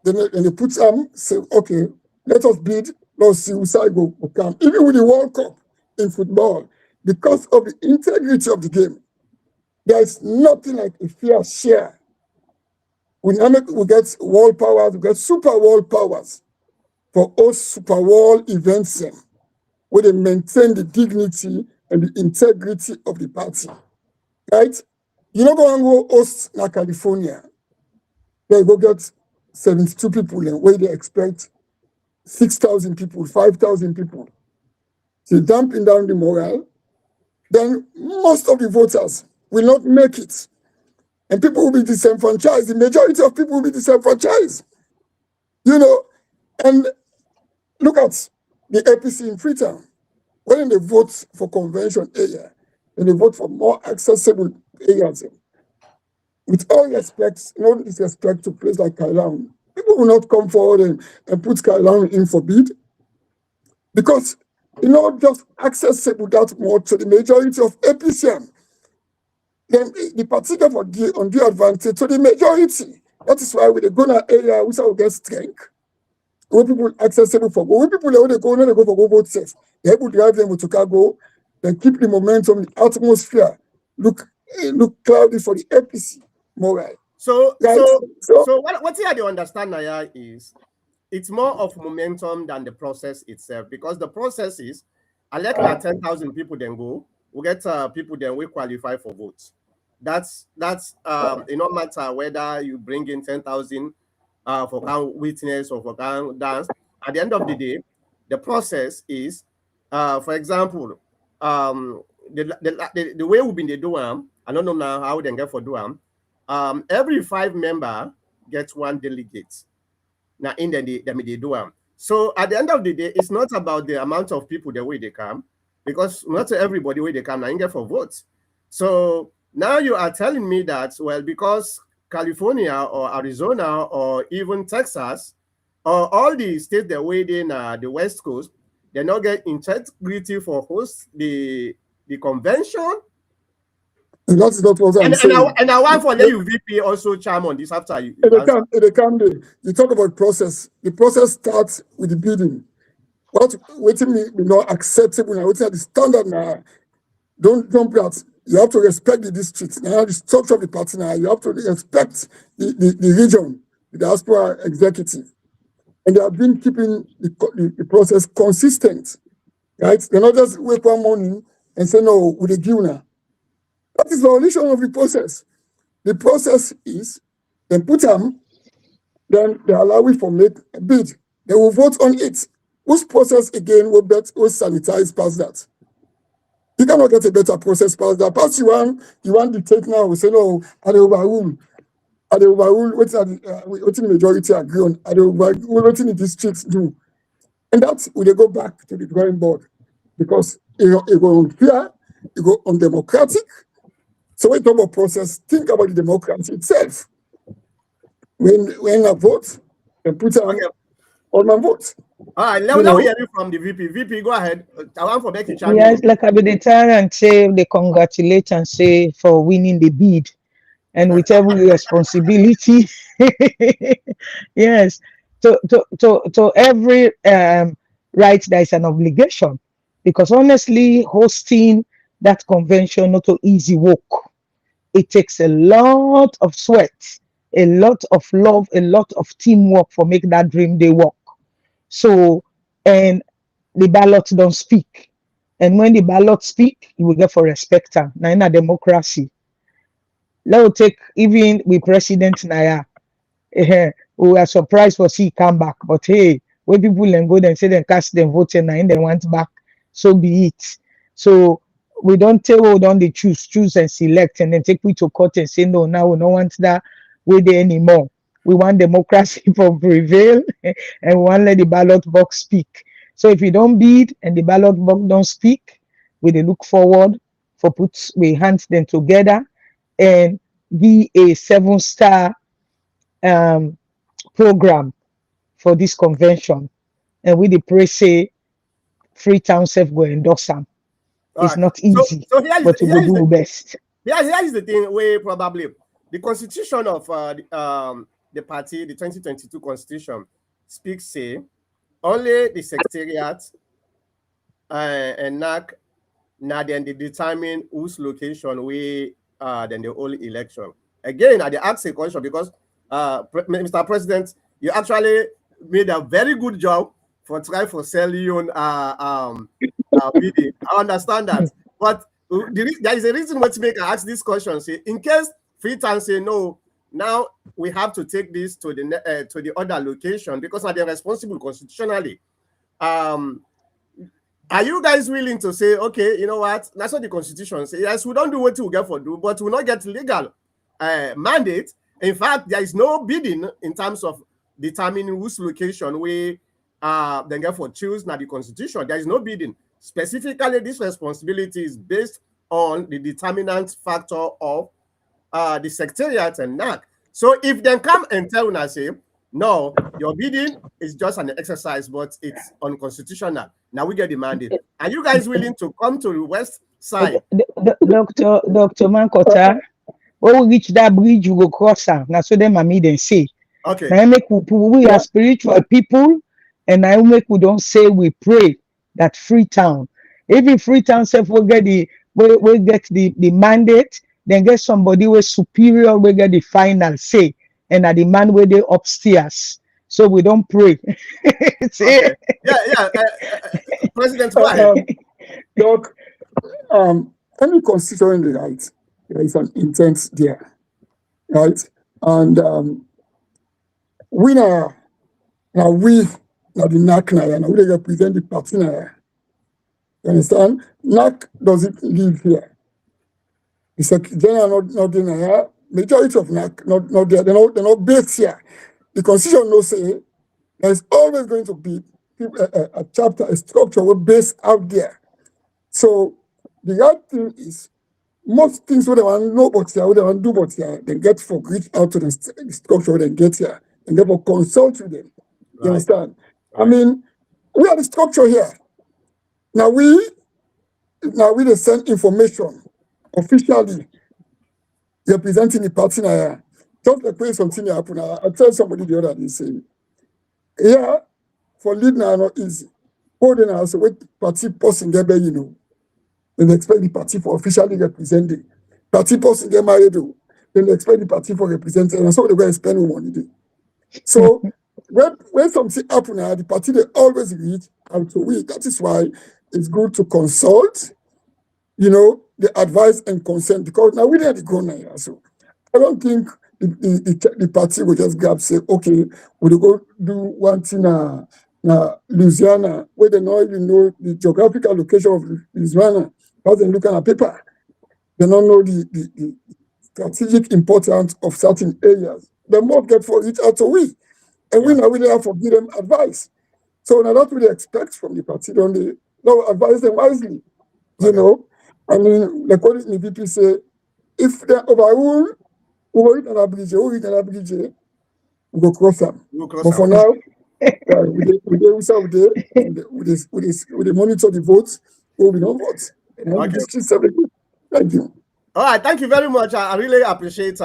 then they put say, okay, let us bid, let's see who side will come. Even with the World Cup in football, because of the integrity of the game, there is nothing like a fair share. We get world powers, we get super world powers for us super world events where they maintain the dignity and the integrity of the party. Right? You know, go and go host na California. They go get 72 people and where they expect 6,000 people, 5,000 people. So damping down the morale. then most of the voters will not make it. And people will be disenfranchised. The majority of people will be disenfranchised. And look at the APC in Freetown. When they vote for convention area, and they vote for more accessible areas, with all respect, no disrespect to place like Kailan, people will not come forward and put Kailan in for bid because just accessible that much to the majority of APCM. Then the particular for the undue advantage to the majority. That is why with the Gona area, we shall get strength. When people accessible for go, when people they go for go vote safe, they able to drive them to Chicago, then keep the momentum, the atmosphere, look cloudy for the APC. More right. So what you have to understand, Naya, is it's more of momentum than the process itself, because the process is elect 10,000 people then go, we get people then we qualify for votes. That's it no matter whether you bring in 10,000 for count witness or for count dance. At the end of the day, the process is, for example, the way we've been doing, I don't know now how they get for doing. Every 5 member gets 1 delegate. Now in the they do. So at the end of the day, it's not about the amount of people the way they come, because not everybody way they come now get for votes. So now you are telling me that, well, because California or Arizona or even Texas or all the states that way in the West Coast, they not get integrity for host the convention. And that's not what I'm saying. And I want for you VP also chime on this after you answer. You talk about process. The process starts with the bidding. What waiting me not acceptable now, waiting at the standard now. Don't jump that. You have to respect the district. Now the structure of the party now. You have to respect the region, the diaspora executive. And they have been keeping the process consistent. Right? They're not just wake one morning and say no with the give now. That is violation of the process. The process is then put them, then they allow it for make a bid. They will vote on it. Whose process again will sanitize past that? You cannot get a better process past that. Past you want to take now, we say no, at the overrule, what's the majority agree on, at the overrule, what the districts do. And that's when they go back to the drawing board. Because it go unfair, it go undemocratic. So when you talk about process, think about the democracy itself. When I vote, and put on my vote. All right, let me hear you from the VP. VP, go ahead. I want for Becky Chan. Yes, like I be the time and say they congratulate and say for winning the bid, and with every responsibility. Yes, to every right there is an obligation, because honestly, hosting that convention not an easy work. It takes a lot of sweat, a lot of love, a lot of teamwork for make that dream day work. So, and the ballot don't speak. And when the ballot speak, you will get for respect them. Now in a democracy, let us take even with President Naya. We were surprised for see come back, but hey, when people then go and say they cast them vote and they want back, so be it. So we don't tell hold on the choose and select and then take we to court and say no, now we don't want that way there anymore. We want democracy to prevail and we want let the ballot box speak. So if you don't bid and the ballot box don't speak, we they look forward for we hand them together and be a 7-star program for this convention. And we the pray say Freetown self go endorse them. It's right. Not easy, but we will do the best. Here is the thing where probably the constitution of the party, the 2022 constitution, speaks say only the secretariat and NAC now then they determine whose location we then the whole election. Again, I ask a question because Mr. President, you actually made a very good job for trying for selling bidding. I understand that, but there is a reason why to make I ask this question. Say, in case Freetown say no, now we have to take this to the other location because they are responsible constitutionally. Are you guys willing to say, okay, you know what? That's what the constitution says. Yes, we don't do what we get for do, but we not get legal mandate. In fact, there is no bidding in terms of determining whose location we then get for choose now the constitution. There is no bidding. Specifically, this responsibility is based on the determinant factor of the secretariat and NAC. So if they come and tell us, say, no, your bidding is just an exercise, but it's unconstitutional. Now we get the mandate. Are you guys willing to come to the west side? Dr. Mankota, when we reach that bridge, we go cross am. Na so them mami dem say. Okay. Now make we are spiritual people, and now make we don't say we pray that Freetown. Even Freetown self will get we get the mandate, then get somebody with superior, we get the final say, and at the man where they upstairs. So we don't pray. Okay. Yeah. President, go ahead. Doc, any constitution right, there is an intent there, right? And we now the NAC now we represent the party now. You understand? NAC doesn't live here. The Secretary General not in here. Majority of NAC not there. They're not based here. The constitution no say there's always going to be a chapter, a structure we're based out there. So the right thing is most things what they want to know about here, what they want to do about here, they get for reach out to the structure when they get here and therefore consult with them. You understand? Right. I mean, we are the structure here. Now we they send information officially representing the party now. Just like when something happen, I tell somebody the other day, say, yeah, for lead now not easy. Hold on, also wait party person get there, you know. Then they expect the party for officially representing. Party person get married, then they expect the party for representing, and so they go and spend money there. So when something happen now, the party they always reach out to we. That is why it's good to consult, you know, the advice and consent, because now we are the grown now. So I don't think the party will just grab say, okay, we'll go do one thing Louisiana, where they don't even know the geographical location of Louisiana, because they look at a paper. They don't know the strategic importance of certain areas. They must get for it out to we. And we now really have to give them advice. So now that really expect from the party, don't they? No, advise them wisely. You know? I mean, like what the VP say, if they overrule, we go cross them. But for now, we monitor the votes, we don't vote. Thank you. All right, thank you very much. I really appreciate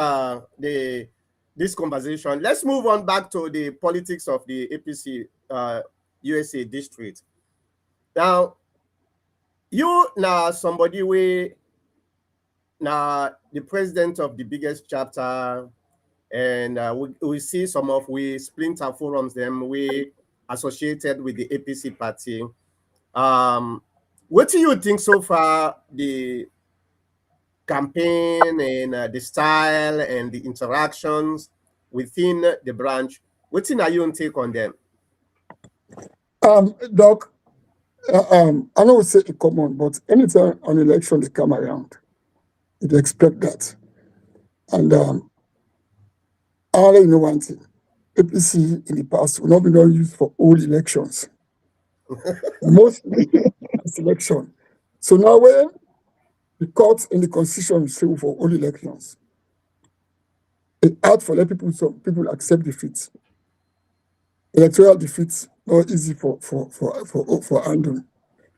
this conversation. Let's move on back to the politics of the APC USA district. Now, you now somebody the president of the biggest chapter, and we see some of we splinter forums them we associated with the APC party. What do you think so far the campaign and the style and the interactions within the branch? What are you take on them? Doc, I know we say it common, but anytime on election they come around, you'd expect that. And I only know one thing. APC in the past will not be used for all elections. Most election. So now when the courts and the constitution say for all elections, it's hard for let some people accept defeat. Electoral defeat not easy for handling.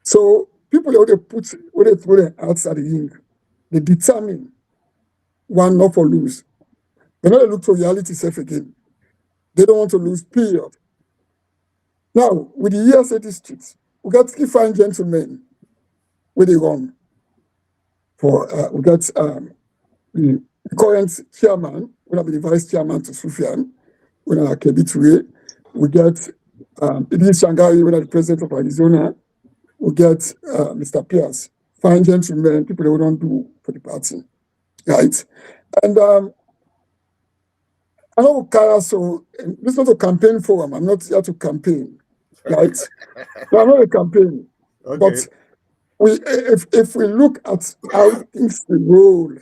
So people they put when they throw their hearts at the ring, they determine one not for lose. They don't look for reality self again. They don't want to lose, period. Now, with the USA districts, we got three fine gentlemen where they run. We got the current chairman, we have the vice chairman to Sufian, we have Kebiture, we get Idris Shangari, we the president of Arizona, we get Mr. Pierce, fine gentlemen, people that don't do for the party, right? And I know Kara, so this is not a campaign forum. I'm not here to campaign, right? So I'm not a campaign. Okay. But if we look at how things roll,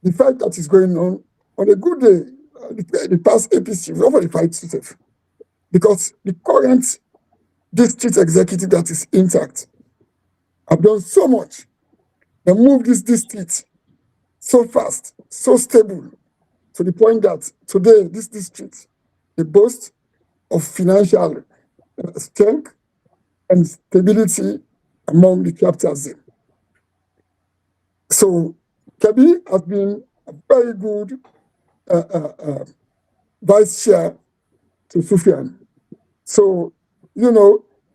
the fight that is going on a good day, the past APC, we offer the fight itself. Because the current district executive that is intact have done so much. They moved this district so fast, so stable, to the point that today this district, they boast of financial strength and stability among the chapters. So Kabi has been a very good vice chair to Sufyan. So,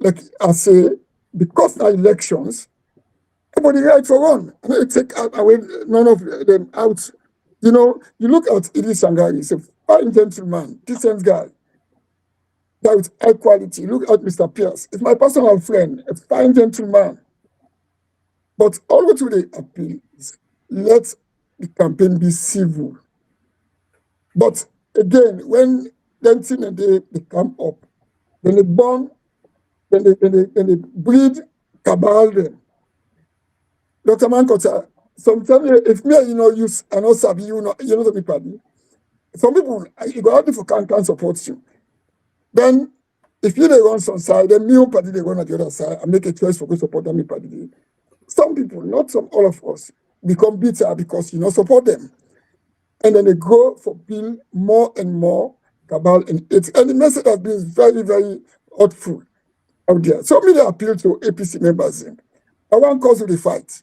like I say, because now elections, everybody right for one. And I take away none of them out. You look at Idi Sangari, he's a fine gentleman, decent guy, guy with high quality. Look at Mr. Pierce, it's my personal friend, a fine gentleman. But all what they appeal is let the campaign be civil. But again, when them thing and they come up, then they burn, then they breed cabal them. Dr. Mankota, sometimes if me, use and not sabi, the people. Some people, you go out for can support you. Then, if you they run some side, then me party they run at the other side and make a choice for go support them party. Some people, not some, all of us, become bitter because you not support them. And then they go for being more and more cabal and it. And the message has been very, very hurtful out there. So many appeal to APC members. I want cause of the fight.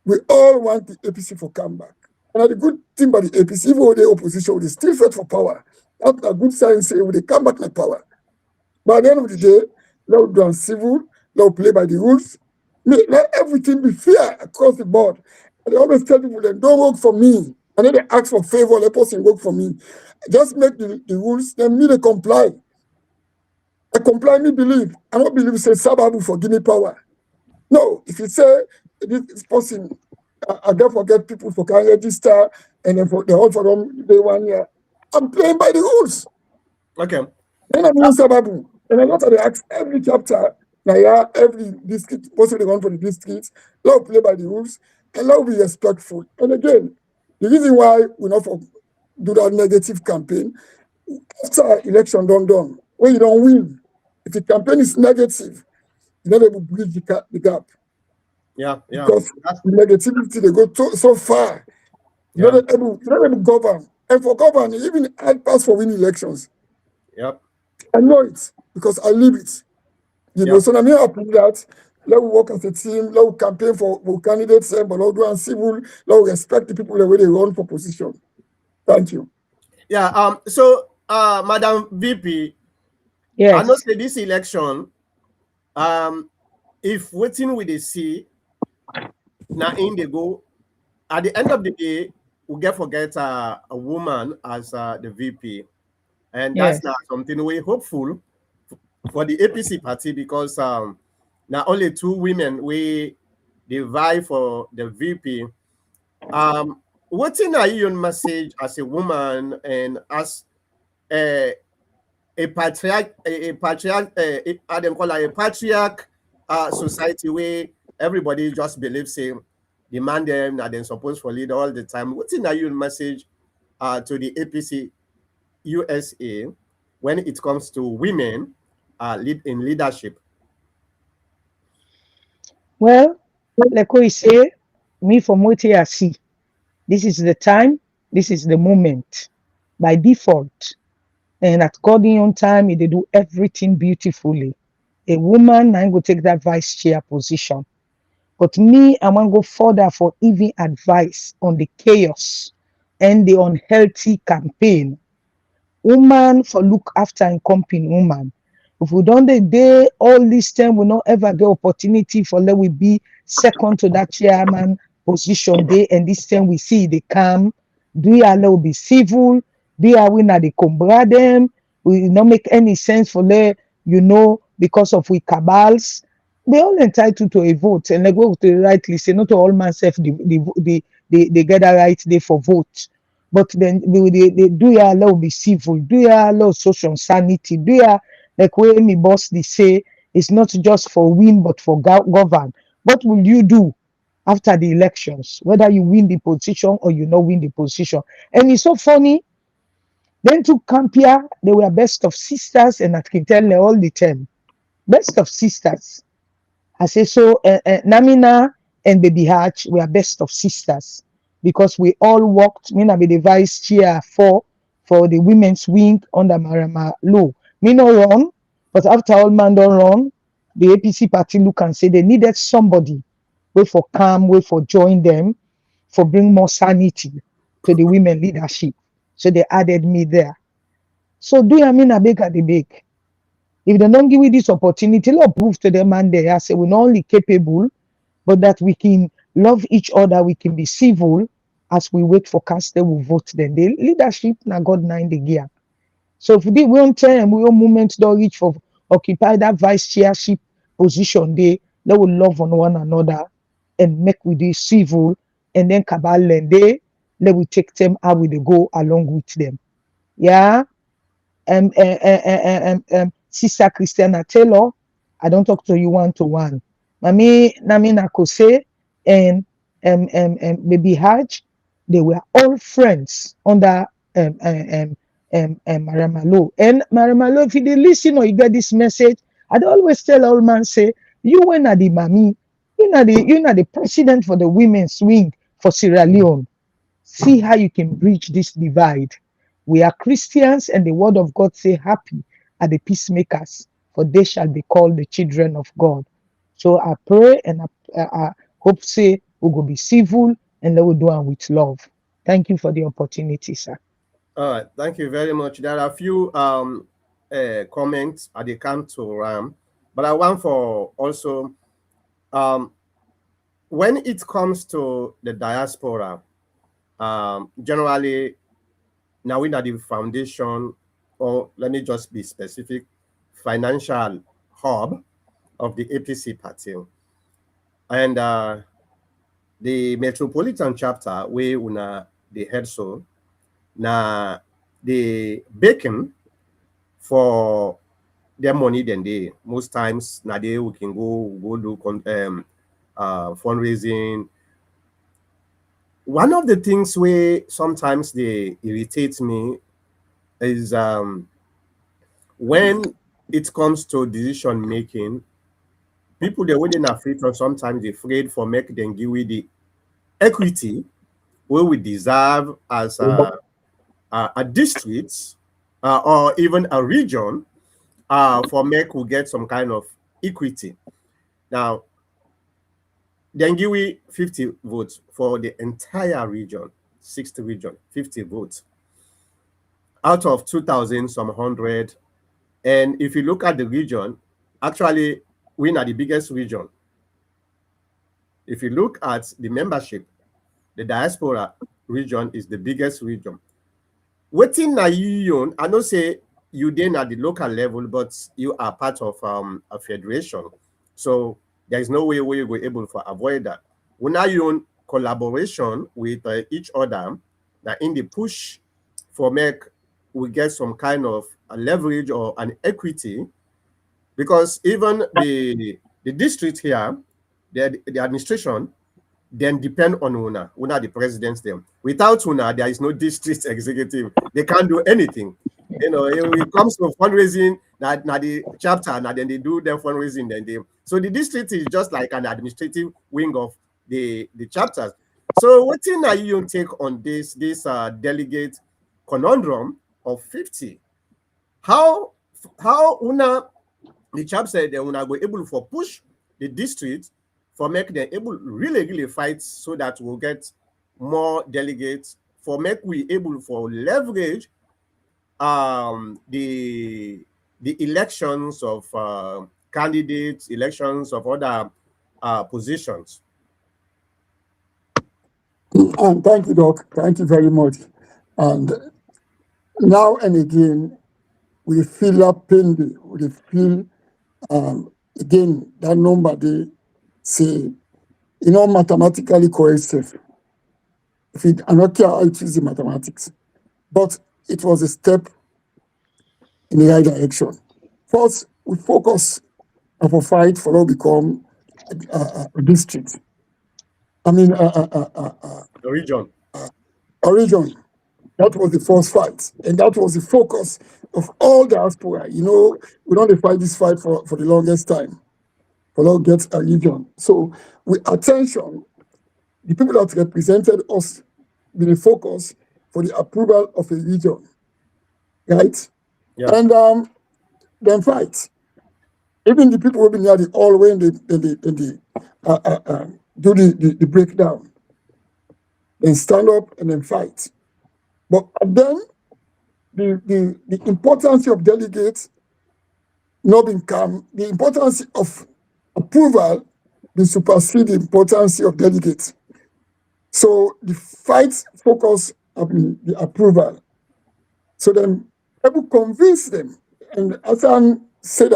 We all want the APC for comeback. And the good thing about the APC, even though the opposition, they still fight for power. That's a good sign, say, when they come back to power. But at the end of the day, let us do civil, let us play by the rules. Let everything be fair across the board. And they always tell people, then don't work for me. And then they ask for favor, let person work for me. Just make the rules, then me they comply. I comply, me believe. I don't believe say Sababu for give me power. No, if you say this person, I don't forget people for can register and then for the whole for them day 1 year. I'm playing by the rules. Okay. Then I'm using Sababu. And I got to ask every chapter, now yeah, every district, possibly one for the districts, let us play by the rules and let us be respectful. And again, the reason why we not for do that negative campaign, after election done, when you don't win, if the campaign is negative, you're not able to bridge the gap. Yeah. Because the negativity they go so far. You're not able to govern. And for governing, even I pass for winning elections. Yep. I know it because I live it. So now me appeal that let we work as a team, let we campaign for candidates, but let we do and civil, let we respect the people the way they run for position. Thank you. Yeah. So Madam VP, Yes. I know say this election, if waiting with the see now in they go, at the end of the day, we forget a woman as the VP. And that's Yes. not something we hopeful for the APC party because now only 2 women we vie for the VP. What's in your message as a woman and as a patriarch, how them call it, a patriarch society where everybody just believes say demand them that they're supposed to lead all the time. What's in your message to the APC USA when it comes to women lead in leadership? Well, like we say, me from what I see, this is the time, this is the moment by default. And at God's own time, they do everything beautifully. A woman, I'm going to take that vice chair position. But me, I want to go further for even advice on the chaos and the unhealthy campaign. Woman for look after and company woman. If we don't day all this time, we not ever get opportunity for let we be second to that chairman position day. And this time we see they come. Do ya let we be civil? Do ya we na they combra them? We not make any sense for let because of we cabals. They all entitled to a vote and they go to the right list. Not to all myself they get a right day for vote. But then they do ya allow be civil, do ya allow social sanity, do ya like when me boss they say It's not just for win, but for govern. What will you do after the elections, whether you win the position or you not win the position? And it's so funny. Then to Campia, they were best of sisters, and I can tell you all the time, best of sisters. I say so. Namina and Baby Hatch were best of sisters because we all worked. Me na be the vice chair for the women's wing under Marama Law. Me no run, but after all man don't run, the APC party look and say they needed somebody wait for calm, wait for join them, for bring more sanity to the women leadership. So they added me there. So do you mean a big at the big? If they don't give you this opportunity, Lord prove to them and they say we're not only capable, but that we can love each other, we can be civil as we wait for cast, they will vote them. The leadership now God 9 the gear. So if we won't time, we won't moment don't reach for occupy that vice chairship position, they will love on one another and make with this civil and then cabal and they will take them how will they go along with them. Yeah. Sister Christiana Taylor, I don't talk to you one to one. Mami Nakose and Baby Hajj, they were all friends under Maramalo. And Maramalo, if you dey listen or you get this message, I'd always tell all man say, you when are the mami, you know the president for the women's wing for Sierra Leone. See how you can bridge this divide. We are Christians, and the word of God say, happy are the peacemakers, for they shall be called the children of God. So I pray and I hope say we will be civil and let we do it with love. Thank you for the opportunity, sir. All right, thank you very much. There are a few comments at the come to Ram, but I want for also when it comes to the diaspora, generally now we are the foundation, or let me just be specific, financial hub of the APC party, and the metropolitan chapter where una the head so now the bacon for their money then they most times now they we can go do fundraising. One of the things where sometimes they irritate me is when it comes to decision making, people they wouldn't afraid or sometimes they afraid for make them give with the equity where we deserve as a district or even a region for make we get some kind of equity. Now, then give we 50 votes for the entire region, 60 region, 50 votes out of 2,000 some 100. And if you look at the region, actually we are the biggest region. If you look at the membership, the diaspora region is the biggest region. Waiting na you, I know say you then at the local level, but you are part of a federation. So there is no way where you were able to avoid that. When are you in collaboration with each other, that in the push for make we get some kind of a leverage or an equity, because even the district here, the administration, then depend on Una the presidents them. Without Una, there is no district executive. They can't do anything. You know, when it comes to fundraising, now the chapter, now then they do their fundraising, then they so the district is just like an administrative wing of the chapters. So what thing are you take on this delegate conundrum of 50? How Una the chap said that Una go able for push the district for make them able really fight so that we'll get more delegates, for make we able for leverage the elections of candidates, elections of other positions. And thank you, Doc. Thank you very much. And now and again, we feel up pain. We feel again that number they say, mathematically cohesive. If it, I'm not sure how it is the mathematics, but it was a step in the right direction. First, we focus for fight for all become a district. I mean, The region. a region. That was the first fight, and that was the focus of all diaspora. You know, we don't fight this fight for the longest time. For all get a region. So with attention, the people that represented us with a focus for the approval of a region, right? Yeah. And then fight. Even the people who be near the hall when they do the breakdown, then stand up and then fight. But then the importance of delegates not become the importance of approval will supersede the importance of delegates. So the fight focus on the approval. So then people convince them, and Hassan said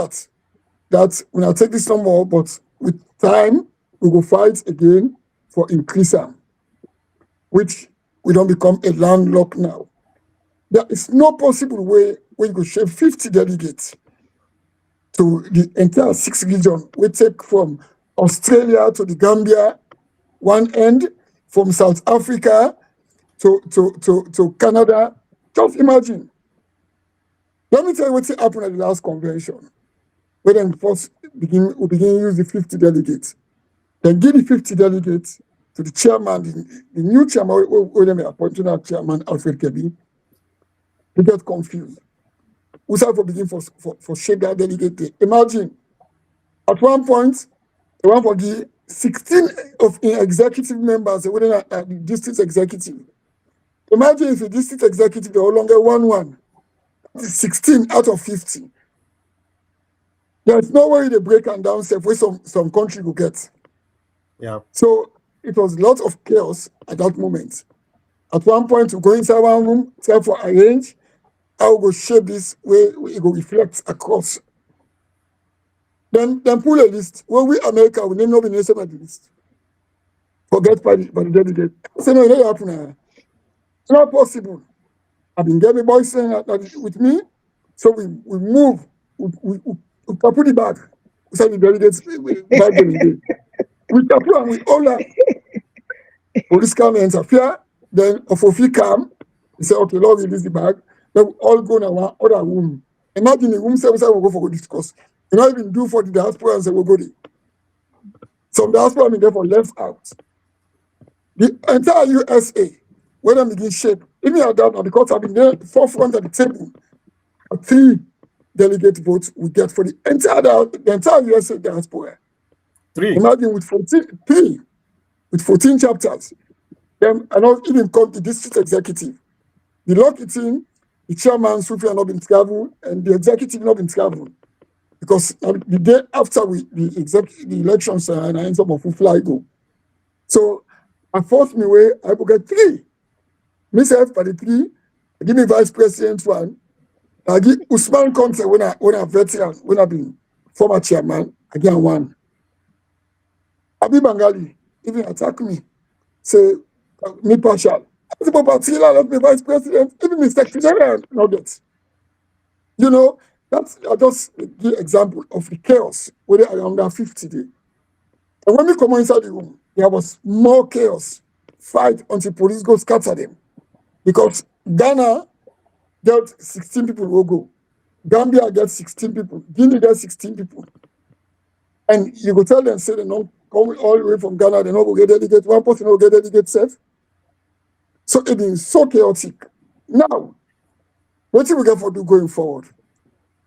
that when I take this no more, but with time we will fight again for increaser, which we don't become a landlocked now. There is no possible way where you could share 50 delegates to the entire 6 region. We take from Australia to the Gambia, one end, from South Africa to Canada. Just imagine. Let me tell you what happened at the last convention. When then first we begin use the 50 delegates. Then give the 50 delegates to the chairman, the new chairman, when they appointed our chairman, Alfred Kebi. They get confused. We start for begin for shake that delegate day. Imagine, at one point, they want for the 16 of executive members within the district executive. Imagine if the district executive they no longer 1-1. 16 out of 50. There's no way they break and down safe where some country will get. Yeah. So it was a lot of chaos at that moment. At one point, we go inside one room, try for arrange how we go shape this way it will reflect across. Then pull a list. When we America, we name the nation of the list. Forget by the delegate. I say no, it don't happen. It's not possible. I've been getting boys saying that with me. So we move. We can put it back. We say the delegates back them again. We can put and we all that. Police come and interfere. Then Ofofi come. He say, okay, Lord, release the bag. Then we all go in one other room. Imagine the room 7 we'll go for discuss. You not even do for the diaspora and say we'll go there. Some diaspora I mean therefore left out. The entire USA, when I begin shape, even at that, because I've been there forefront at the table, 3 delegate votes we get for the entire USA diaspora. 3. Imagine with 14 chapters. Then I not even come the district executive. The lucky thing, the chairman Sufi not been travel and the executive not been travel. Because the day after the elections and I end up of fly go. So I forced me way, I will get 3. Myself for the 3, I give me vice president 1. I give Usman Conte when I veteran, when I been former chairman, I get 1. Abi Bangali even attack me, say me partial. As a Patila, let me vice president, even me secretary, not that. You know, that's just the example of the chaos where they are under 50 days. And when we come inside the room, there was more chaos, fight until police go scatter them. Because Ghana got 16 people will go. Gambia got 16 people. Guinea got 16 people. And you go tell them, say they don't come all the way from Ghana, they don't go get delegate. One person will get delegate safe. So it is so chaotic. Now, what do we get for do going forward?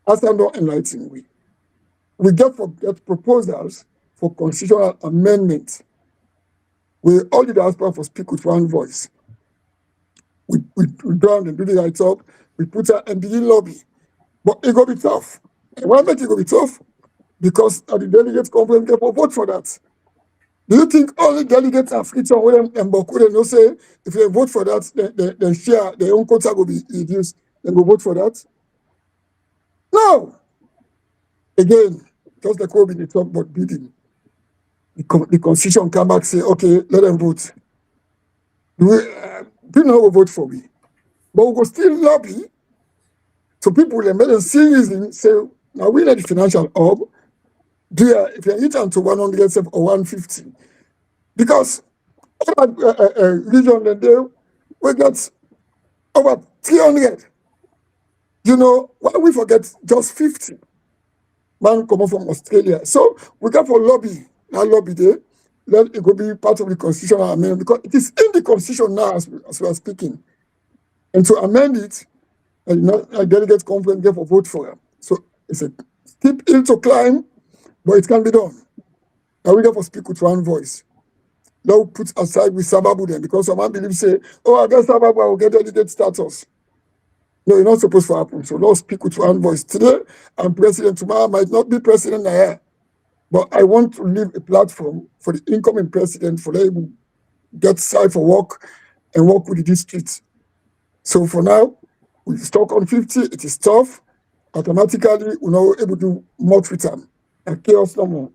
As I'm not enlightening we get proposals for constitutional amendment. We all the diaspora for speak with one voice. We down and do the right up, we put her and begin lobby. But it go be tough. And why make it go be tough? Because at the delegates conference, they will vote for that. Do you think all the delegates are free to them and Boku they no say if they vote for that, then share their own quota will be reduced, then go vote for that? No. Again, just like what we talk about bidding. The constitution come back say, okay, let them vote. People will vote for me. But we will still lobby. So people will make them seriously say, now we like the financial hub. there, if you hit on to 100 or 150, because region and there we get over 300. You know, why we forget just 50 man come from Australia? So we got for lobby, that lobby there, then it could be part of the constitutional amendment because it is in the constitution now as we are speaking. And to amend it, and not a delegate conference get for vote for them. So it's a steep hill to climb, but it can be done. And we get for speak with one voice. Now put aside with Sababu then, because some man believe say, oh, I guess Sababu I will get delegate status. No, it's not supposed to happen. So let's speak with one voice. Today, I'm president. Tomorrow, I might not be president now. But I want to leave a platform for the incoming president for them to get side for work and work with the districts. So for now, we stock on 50. It is tough. Automatically, we're not able to much with them. And chaos no more.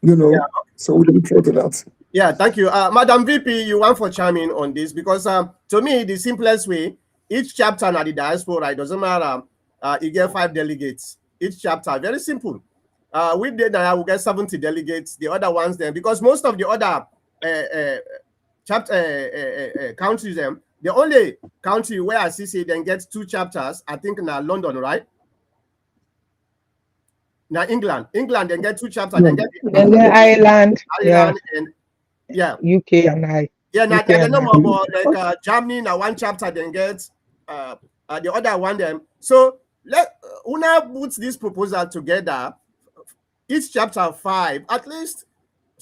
You know, Yeah. so we look forward to that. Yeah, thank you. Madam VP, you want for chiming on this because to me, the simplest way, each chapter na the diaspora, it doesn't matter. You get 5 delegates. Each chapter, very simple. We did now, we get 70 delegates. The other ones then, because most of the other countries, the only country where I see then gets 2 chapters, I think now London, right? Now England then get 2 chapters. Yeah. Then get Ireland, and yeah, UK and I. yeah. Now UK the and number I. about like Germany now 1 chapter then gets the other one them. So let Una put this proposal together. Each chapter 5, at least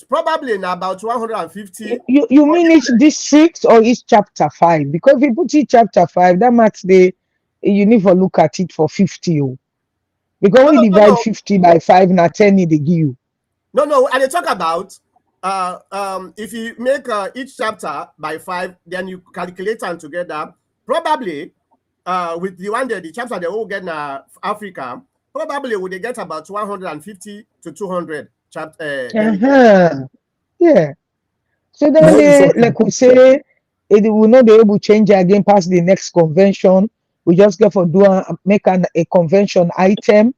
probably in about 150. You mean each district or each chapter 5? Because if you put each chapter 5, that makes you need to look at it for 50. Because we divide 50 by 5, now 10 they give you. No, and they talk about if you make each chapter by 5, then you calculate them together. Probably with the one the chapter they will get in Africa, probably would they get about 150 to 200 chapter. Yeah. So then like we say, it will not be able to change again past the next convention. We just get for make a convention item,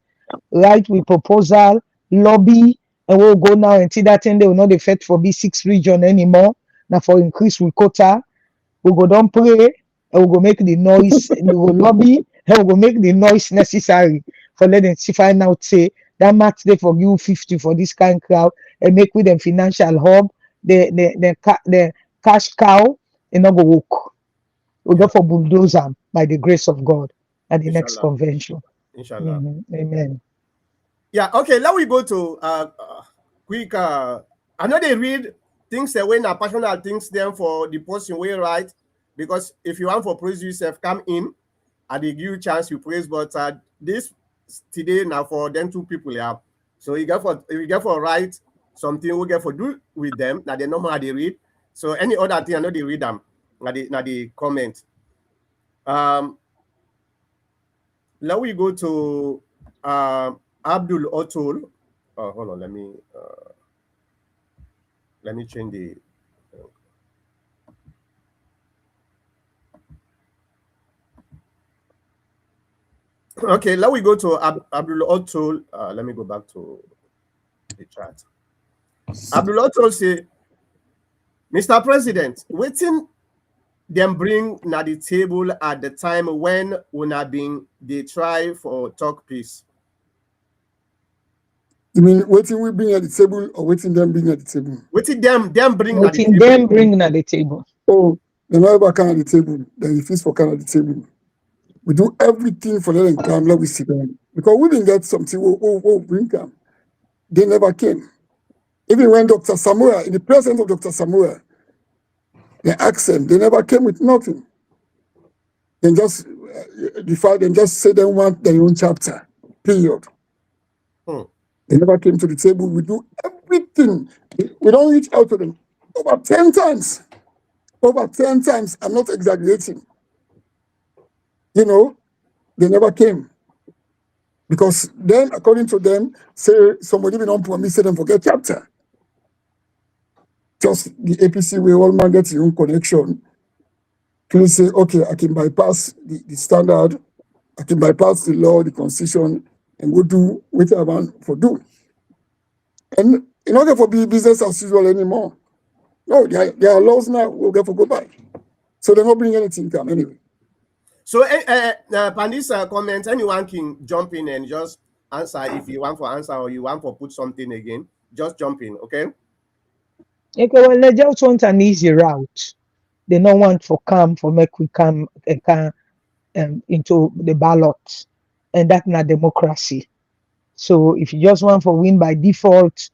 write with proposal, lobby, and we'll go now until that thing they will not affect for B6 region anymore. Now for increase with quota, we go down pray and we go make the noise, we will lobby, and we go make the noise necessary for let them see find out say that max they for you 50 for this kind of crowd and make with them financial hub, the cash cow, and not go walk. We go for bulldozer by the grace of God at the next convention. Inshallah. Amen. Yeah, okay, now we go to quick I know they read things that when are passionate things then for the person way right, because if you want for praise yourself, come in and they give you a chance you praise, but this today now for them 2 people, yeah. So you get for write something we get for do with them. Now they know how they read. So any other thing I know they read them. Now they comment. Now we go to Abdul Otul. Oh, hold on, let me change the okay, now we go to Abdul Otul. Let me go back to the chat. Abdul Otul say, Mr. President, waiting them bring na the table at the time when una been they try for talk peace. You mean waiting we bring at the table or waiting them bring at the table? Waiting them bring at the Waiting table. them bring at the table. Oh, they never come at the table. Then refuse for come at the table. We do everything for them and come. Let we sit down because we didn't get something. Oh, bring them. They never came. Even when Dr. Samuel, in the presence of Dr. Samuel, they asked them. They never came with nothing. They just say they want their own chapter. Period. They never came to the table. We do everything. We don't reach out to them over 10 times. Over 10 times. I'm not exaggerating. You know, they never came. Because then, according to them, say somebody will not promise them forget chapter. Just the APC way, all man gets your own connection. Please say, okay, I can bypass the standard, I can bypass the law, the constitution, and go do what I want for do. And in order for be business as usual anymore, no, there are laws now. We'll get for go back. So they're not bringing anything come anyway. So, Pandis comment, anyone can jump in and just answer if you want for answer or you want for put something again. Just jump in, okay? Okay, well, they just want an easy route. They don't want for come for make we come into the ballot, and that's not democracy. So if you just want for win by default,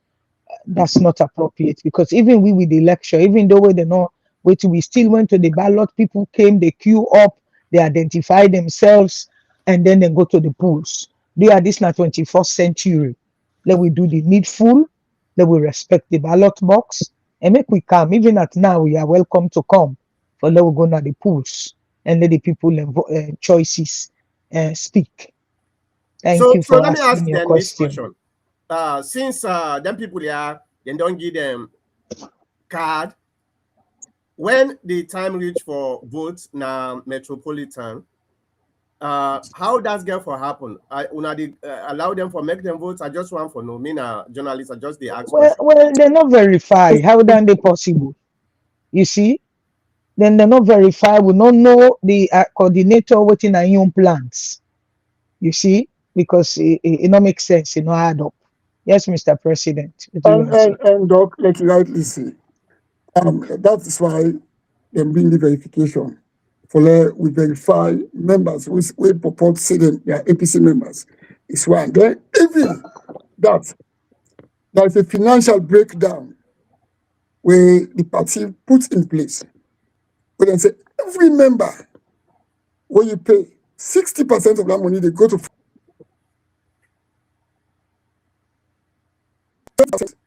that's not appropriate, because even we with the election, even though we know wait, we still went to the ballot. People came, they queue up, they identify themselves, and then they go to the polls. They are this now 21st century. Let we do the needful. Let we respect the ballot box and make we come. Even at now, we are welcome to come. For let we go to the polls and let the people choices speak. Thank you So for let me ask asking your them this question. question. Since them people they don't give them card, when the time reach for votes now metropolitan, how does get for happen? Una allow them for make them votes. I just want for no me journalists. I just the ask question. Well, they're not verified. How then they possible? You see, then they're not verified. We don't know the coordinator waiting on your plans. You see, because it don't make sense. It don't add up. Yes, Mr. President. What do you want to say? And Doc, let you rightly say, that is why they bring the verification. For we verify members we purport say them they are APC members. It's one. Then even that there's a financial breakdown where the party puts in place. We then say every member when you pay 60% of that money they go to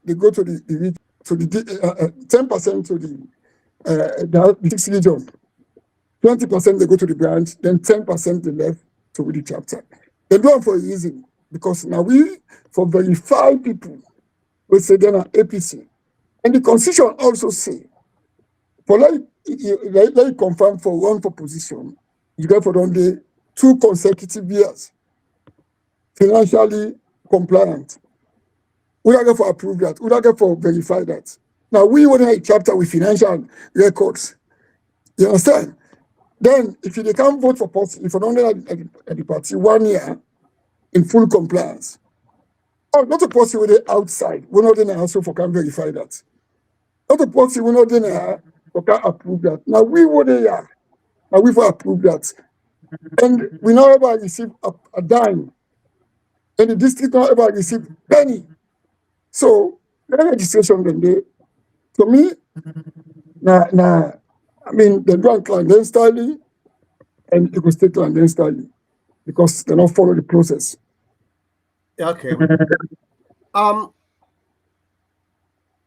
the to the 10% to the 6th region, 20% they go to the branch, then 10% they left to the chapter. They do it for a reason, because now we for verify people we say they're an APC, and the constitution also say for like you confirm for run for position, you get for only 2 consecutive years financially compliant. We don't get for approve that. We don't get for verify that. Now we want a chapter with financial records. You understand? Then if you can't vote for party, if you don't at the party 1 year in full compliance, or not a party with the outside, we're not going to also for can verify that. Not a party we're not going to for can approve that. Now we were there. Now we for approve that. And we not ever receive a dime. And the district not ever receive penny. So the registration then they, to me, I mean they do clandestinely and it will stay clandestinely because they don't follow the process. Okay.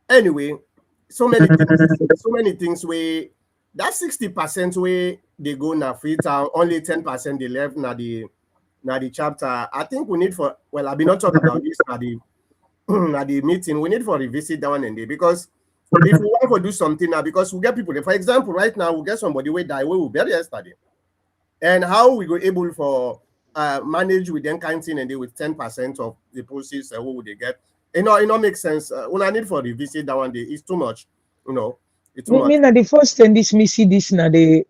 Anyway, so many things where that 60% where they go na Freetown, only 10% they left na the chapter. I think we need for I be not talk about this at the at the meeting. We need for revisit that one and day, because if we want to do something now, because we get people, for example, right now we get somebody who die, we will bury yesterday. And how we go able for manage with them kind of thing and they with 10% of the proceeds, what would they get? It not make sense. When I need for revisit that one day, it's too much, It's too much. Me na the first time this me see this na the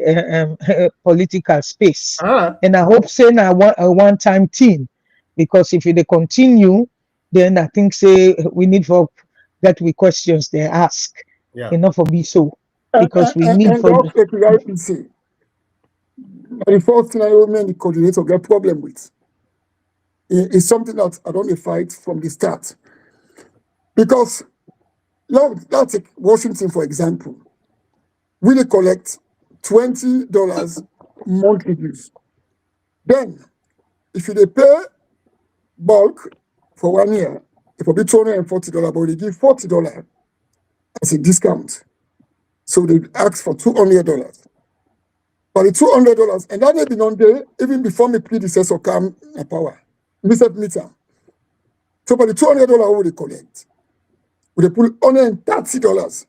political space, and I hope say na a one-time thing, because if they continue, then I think say we need for that we questions they ask. Yeah. Enough for be so, because we need for say the first thing I me and the coordinator get problem with. It's something that I don't fight from the start. Because let's take Washington, for example. We they collect $20 monthly dues. Then, if they pay bulk for 1 year, it will be $240, but they give $40 as a discount. So they ask for $200. But the $200, and that may be on day, even before my predecessor come in power. Mr. Meter. So by the $200 we collect, we put $130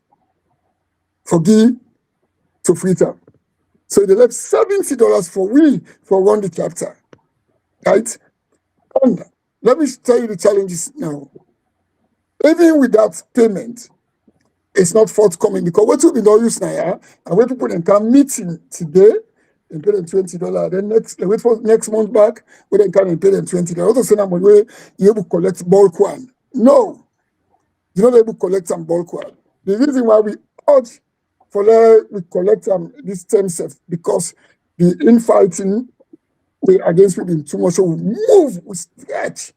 for give to Freetown. So they left $70 for we for run the chapter. Right? And let me tell you the challenges now. Even with that payment, it's not forthcoming because what we don't use now, and when people then come meeting today and pay them $20, then they wait for next month back, we then come and pay them $20. Also, say that way you able to collect bulk one. No, you're not able to collect some bulk one. The reason why we urge for we collect this term self because the infighting we against women too much, so we move, we stretch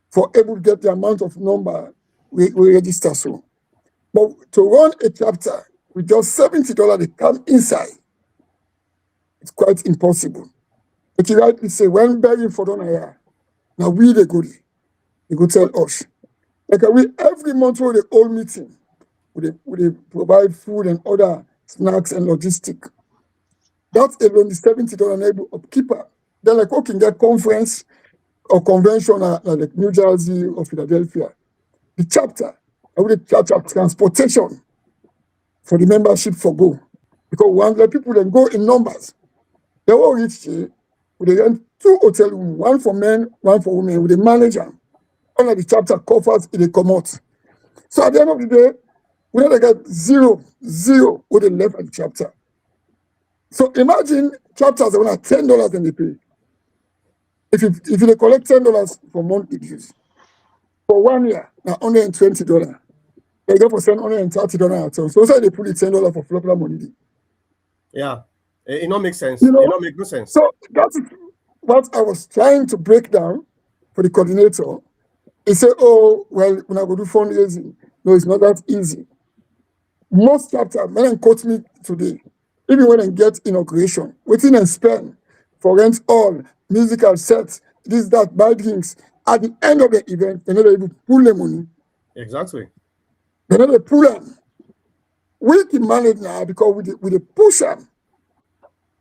for able to get the amount of number we register so. But to run a chapter with just $70 they come inside, it's quite impossible. But you rightly say, when begging for donor, now we the goodie, they go tell us. Like we every month we the whole meeting, we provide food and other snacks and logistic. That alone is $70 enable upkeeper. Then like we can get conference or convention like New Jersey or Philadelphia. The chapter, I would charge up transportation for the membership for go. Because one let people then go in numbers. They all reach here, we rent 2 hotel rooms, one for men, one for women, with a manager. All of the chapter covers it, they come out. So at the end of the day, we have to get zero with the left at the chapter. So imagine chapters that want $10 and they pay. If you collect $10 for monthly dues, for 1 year, now $120. They go for $130 at all. So they put it $10 for flopper money. Yeah, it don't make sense. You know, it don't make no sense. So that's what I was trying to break down for the coordinator. He said, oh, well, when I go do fundraising, no, it's not that easy. Most chapters, when they quote me today, even when I get inauguration, waiting and spend for rent all, musical sets, this, that, buy drinks. At the end of the event, they're not able to pull the money. Exactly. They're not able to pull them. We can manage now because we push them.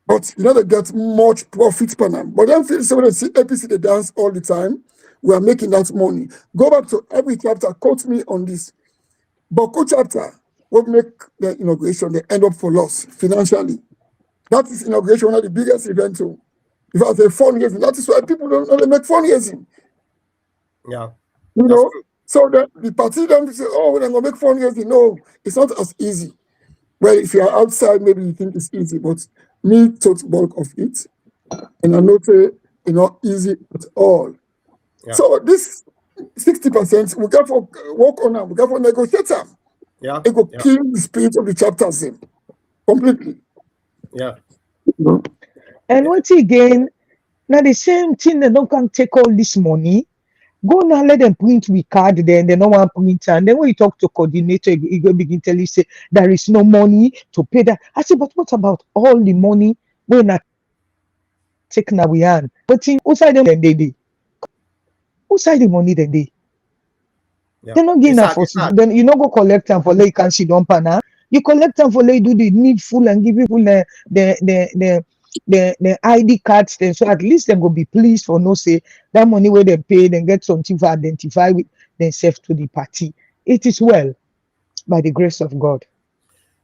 But you know they get much profit per them. But then feel so when they see APC they dance all the time, we are making that money. Go back to every chapter, quote me on this. Boko chapter will make the inauguration, they end up for loss financially. That is inauguration, one of the biggest events. If I say fundraising, that is why people don't know they make fundraising. Yeah. You know, so the party then say, oh, we're going to make fundraising. No, it's not as easy. Well, if you're outside, maybe you think it's easy, but me took bulk of it. And I know it's not easy at all. Yeah. So this 60%, we got to work on them, we got to negotiate them. Yeah. It will kill the spirit of the chapters completely. Yeah. And once again, now the same thing, they don't can take all this money. Go now, let them print with card then they don't want print. And then when you talk to coordinator, he go begin tell you say there is no money to pay that. I say, but what about all the money when I take now we hand? But in outside them then they outside the money then they. Yeah. They're not getting that for then you not go collect them for lay can see don't pana. You collect them for lay do the needful and give people the ID cards then so at least they go be pleased for no say that money where they pay then get something for identify with themselves to the party. It is well by the grace of God.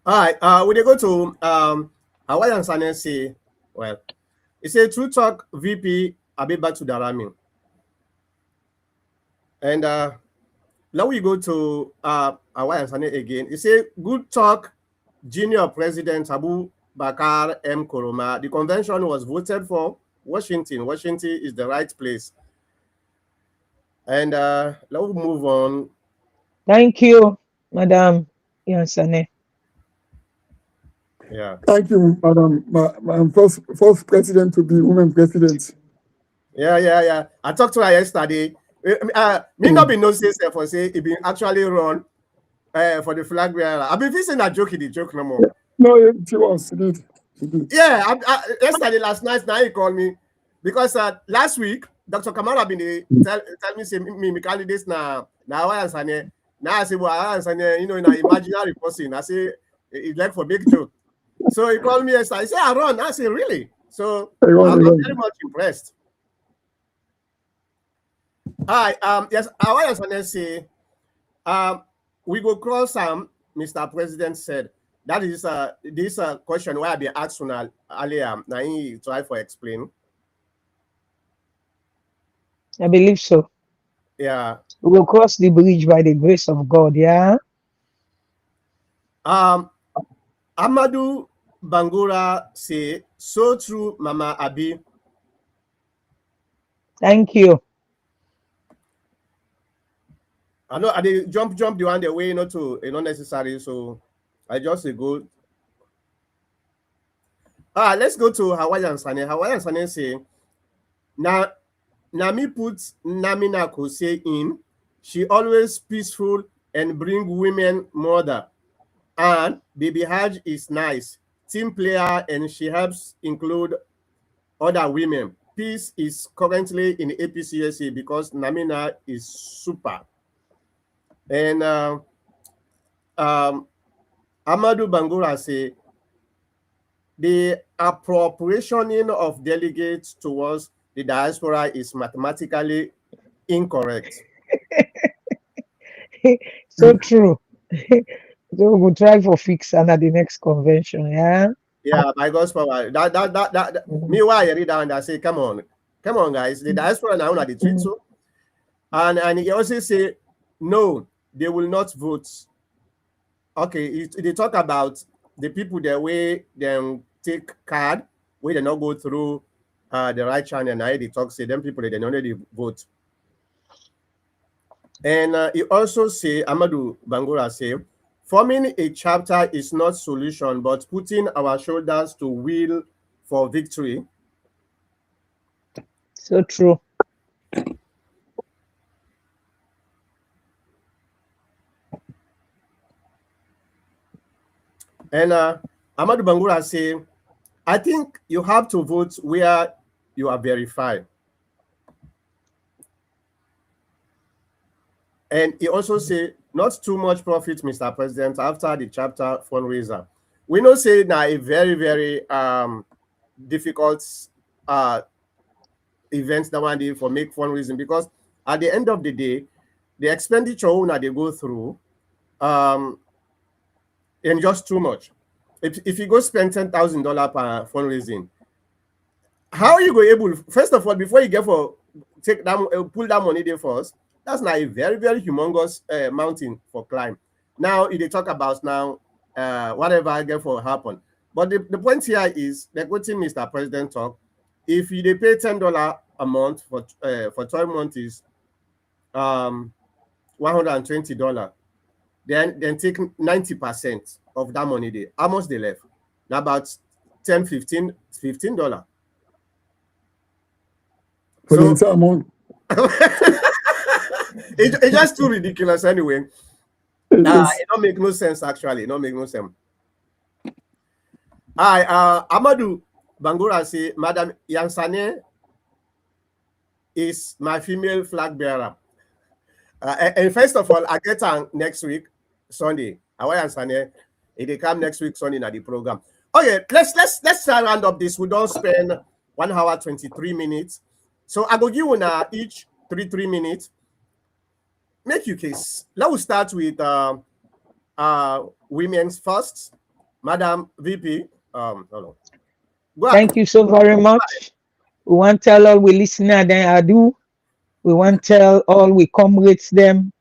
All right, when they go to Hawaii and Sane say, well, it's a True Talk VP Abibatu Darami. And now we go to Hawaii and Sane again. It's a Good Talk Junior President Abu Bakar M. Koroma. The convention was voted for Washington. Washington is the right place. And let's move on. Thank you, Madam Yansane. Yeah. Thank you, Madam. My first president to be women president. Yeah. I talked to her yesterday. Me not be no say for say it been actually run for the flag bearer. I've been facing that joke in the joke no more. Yeah. No, she was. She did. Yeah, yesterday, last night, now he called me because last week Dr. Kamara been tell me say me candidates now I answer now I say well I answer you know in an imaginary person I say it's like for big joke. So he called me yesterday. I say I run. I say really. So I'm very much impressed. Hi, yes, I want to say we go cross Mr. President said. That is this question why I be asked earlier. Now he try for explain. I believe so. Yeah. We will cross the bridge by the grace of God. Yeah. Um, Amadou Bangura say, so true, Mama Abi. Thank you. I know I did jump the one the way not to not necessary. So I just say go. Let's go to Hawaiian Sane. Hawaiian Sane say, now Nami puts Namina Kose in. She always peaceful and bring women mother. And Baby Haj is nice, team player, and she helps include other women. Peace is currently in APCSA because Namina is super. And um, Amadou Bangura say the appropriationing of delegates towards the diaspora is mathematically incorrect. So true. So we will try for fix and at the next convention. Yeah. Yeah, by God's power. Mm, Me why I read down and I say, come on, guys. The diaspora now at the tweet mm. so. And he also say, no, they will not vote. Okay, they talk about the people that way them take card, where they not go through the right channel, and I they talk say them people that they not already vote. And he also say, Amadou Bangura say, forming a chapter is not solution, but putting our shoulders to wheel for victory. So true. And Amadou Bangura say, I think you have to vote where you are verified. And he also say, not too much profit, Mr. President, after the chapter fundraiser. We know say now a very, very difficult uh event that one day for make fundraising because at the end of the day, the expenditure owner they go through um and just too much. If you go spend $10,000 per fundraising, how you go able first of all before you get for take that pull that money there first, that's not a very very humongous mountain for climb. Now if they talk about now whatever I get for happen, but the point here is like what Mr. President talk, if you they pay $10 a month for 12 months is um $120, then take 90% of that money there, how much they left? Now about 10 $15. For the So entire month. it's just too ridiculous anyway. It is. It don't make no sense actually. It don't make no sense. Hi, Amadou Bangura say, Madam Yansane is my female flag bearer. And first of all, I get her next week, Sunday. Our Yansane, if they come next week, Sunday, at the program. Okay, let's try round up this. We don't spend 1 hour 23 minutes. So I go give you now each 3 minutes. Make you case. Let us start with women's first. Madam VP. Hold on. Thank you so very much. We want to tell all we listener then I do. We want to tell all we comrades them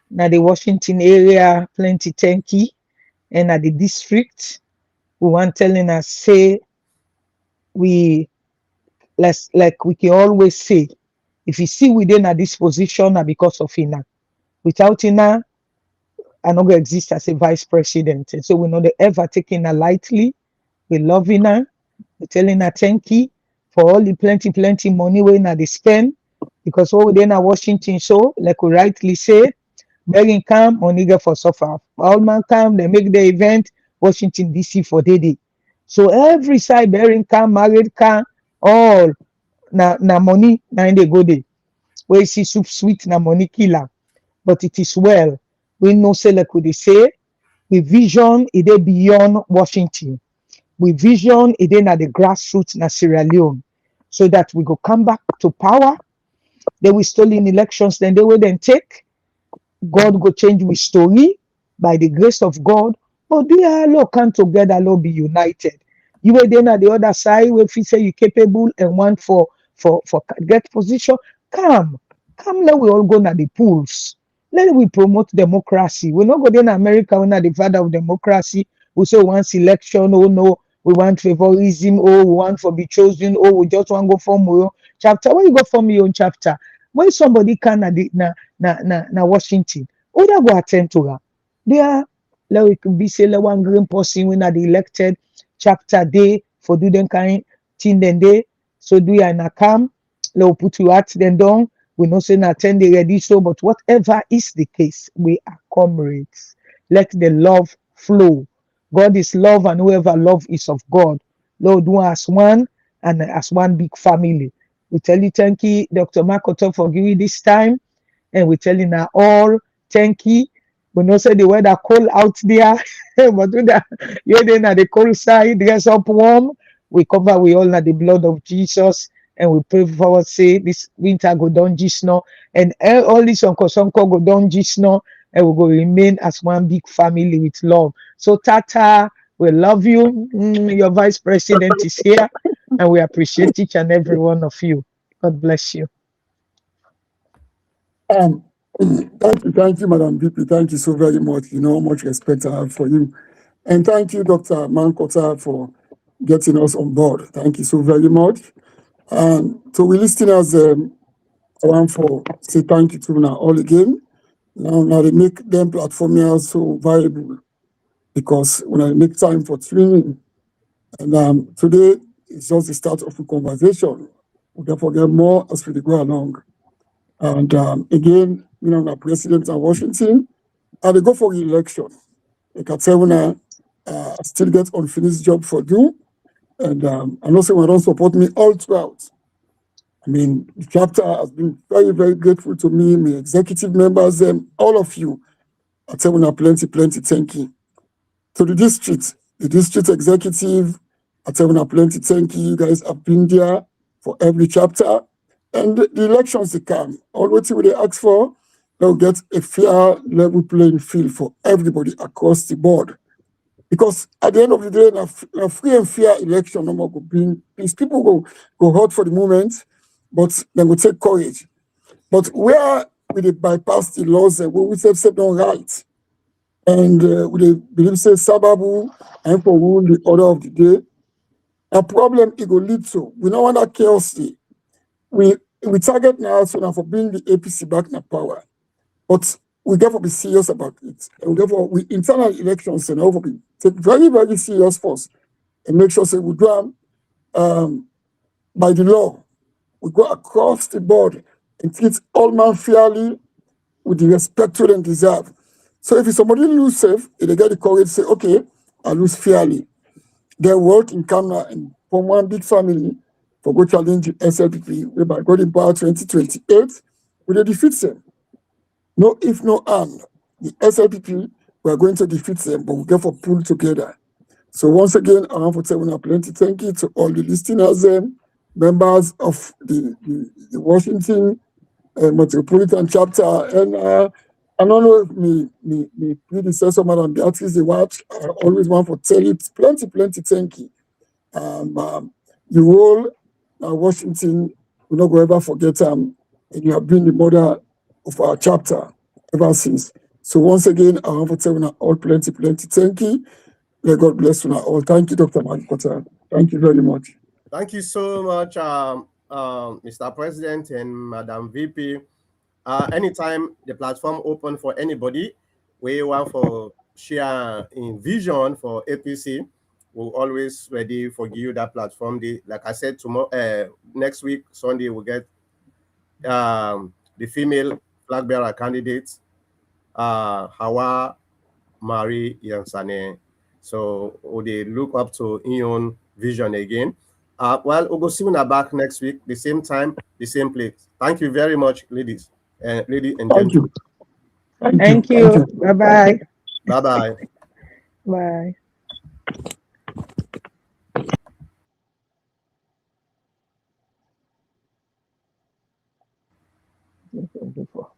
now the Washington area plenty thank you and at the district. We want telling us say we let's like we can always say if you see within a disposition because of Ina. Without Ina, I not gonna exist as a vice president. And so we're not ever taking her lightly. We loving her. We're telling her thank you for all the plenty money we now they spend. Because what we did in Washington so, like we rightly say, begging come money get for suffer. All man come, they make the event, Washington DC for day. So every side bearing come, married come, all na money, na they go there. Where you see soup sweet na money killer. But it is well. We know say like we say, we vision it is beyond Washington. We vision it is at the grassroots na Sierra Leone. So that we go come back to power. Then we stolen elections, then they will then take. God go change we story by the grace of God. But do all come together, Lord, be united. You were then at the other side, where if you say you're capable and want for get position, come Come, let we all go na the pools. Let we promote democracy. We not go in America, we're not the father of democracy. We say once election, oh no, we want favorism, oh, we want for be chosen, oh, we just want go form your own chapter. When you go form your own chapter, when somebody can na Washington, oh, that go attend to her. There, let we be say let one green person when are the elected chapter day for do them kind thing then day. So do you na come, let we put you at then down. We not say na 10 day ready so, but whatever is the case, we are comrades. Let the love flow. God is love, and whoever love is of God. Lord, do as one and as one big family. We tell you thank you, Dr. Makoto, for giving this time, and we tell you now all thank you. We know say the weather cold out there, but do that you're then at the cold side, dress up warm. We cover we all at the blood of Jesus, and we pray forward say this winter go down just now, and all this uncle go down just now, and we go remain as one big family with love. So Tata, we love you. Your vice president is here, and we appreciate each and every one of you. God bless you. Um, thank you, Madam VP. Thank you so very much. You know how much respect I have for you. And thank you, Dr. Mankota, for getting us on board. Thank you so very much. And so we listeners, I want for say thank you to now all again. Now they make them platform here so valuable because when I make time for training, and today is just the start of a conversation. We therefore get more as we go along. And again, our president in Washington, and they go for the election. Like I tell when I still get unfinished job for do, and also when I don't support me all throughout. I mean, the chapter has been very, very grateful to me, my executive members, all of you. I tell when I plenty thank you. To the district executive, I tell when I plenty thank you. You guys have been there for every chapter. And the elections to come, all what they ask for, they'll get a fair level playing field for everybody across the board. Because at the end of the day, a free and fair election no more go bring peace. People go hurt for the moment, but then we take courage. But where we dey bypass the laws and we say don't right, and we dey believe say sababu and for rule the order of the day, a problem it go lead to. We don't want that chaos. We target now so now for bring the APC back in power, but we therefore be serious about it. And therefore, we internal elections and over be take very, very serious first and make sure say we do them by the law. We go across the board and treat all men fairly with the respect to them deserve. So if somebody lose safe, if they get the courage to say, okay, I lose fairly. They work in camera and from one big family for go challenge the SLPP, whereby God in power 2028, we will defeat them. No if, no and. The SLPP, we are going to defeat them, but we get for pull together. So once again, I want to tell you plenty thank you to all the listeners, members of the Washington Metropolitan Chapter. And I don't know if me predecessor, Madam Beatrice, the watch, I always want to tell you plenty thank you. You role Washington, we're not going to ever forget and you have been the mother of our chapter ever since. So once again, I want to tell you all plenty thank you. May God bless you all. Thank you, Dr. Mankota. Thank you very much. Thank you so much, Mr. President and Madam VP. Anytime the platform open for anybody, we want for share in vision for APC. We're always ready for give you that platform. Like I said, tomorrow, next week, Sunday, we'll get the female flag bearer candidate, Hawa Marie Yansane. So they look up to Ion Vision again. Well, we'll go see you back next week, the same time, the same place. Thank you very much, ladies and Thank gentlemen. you. Thank you. Bye-bye. Bye-bye. Bye. Before.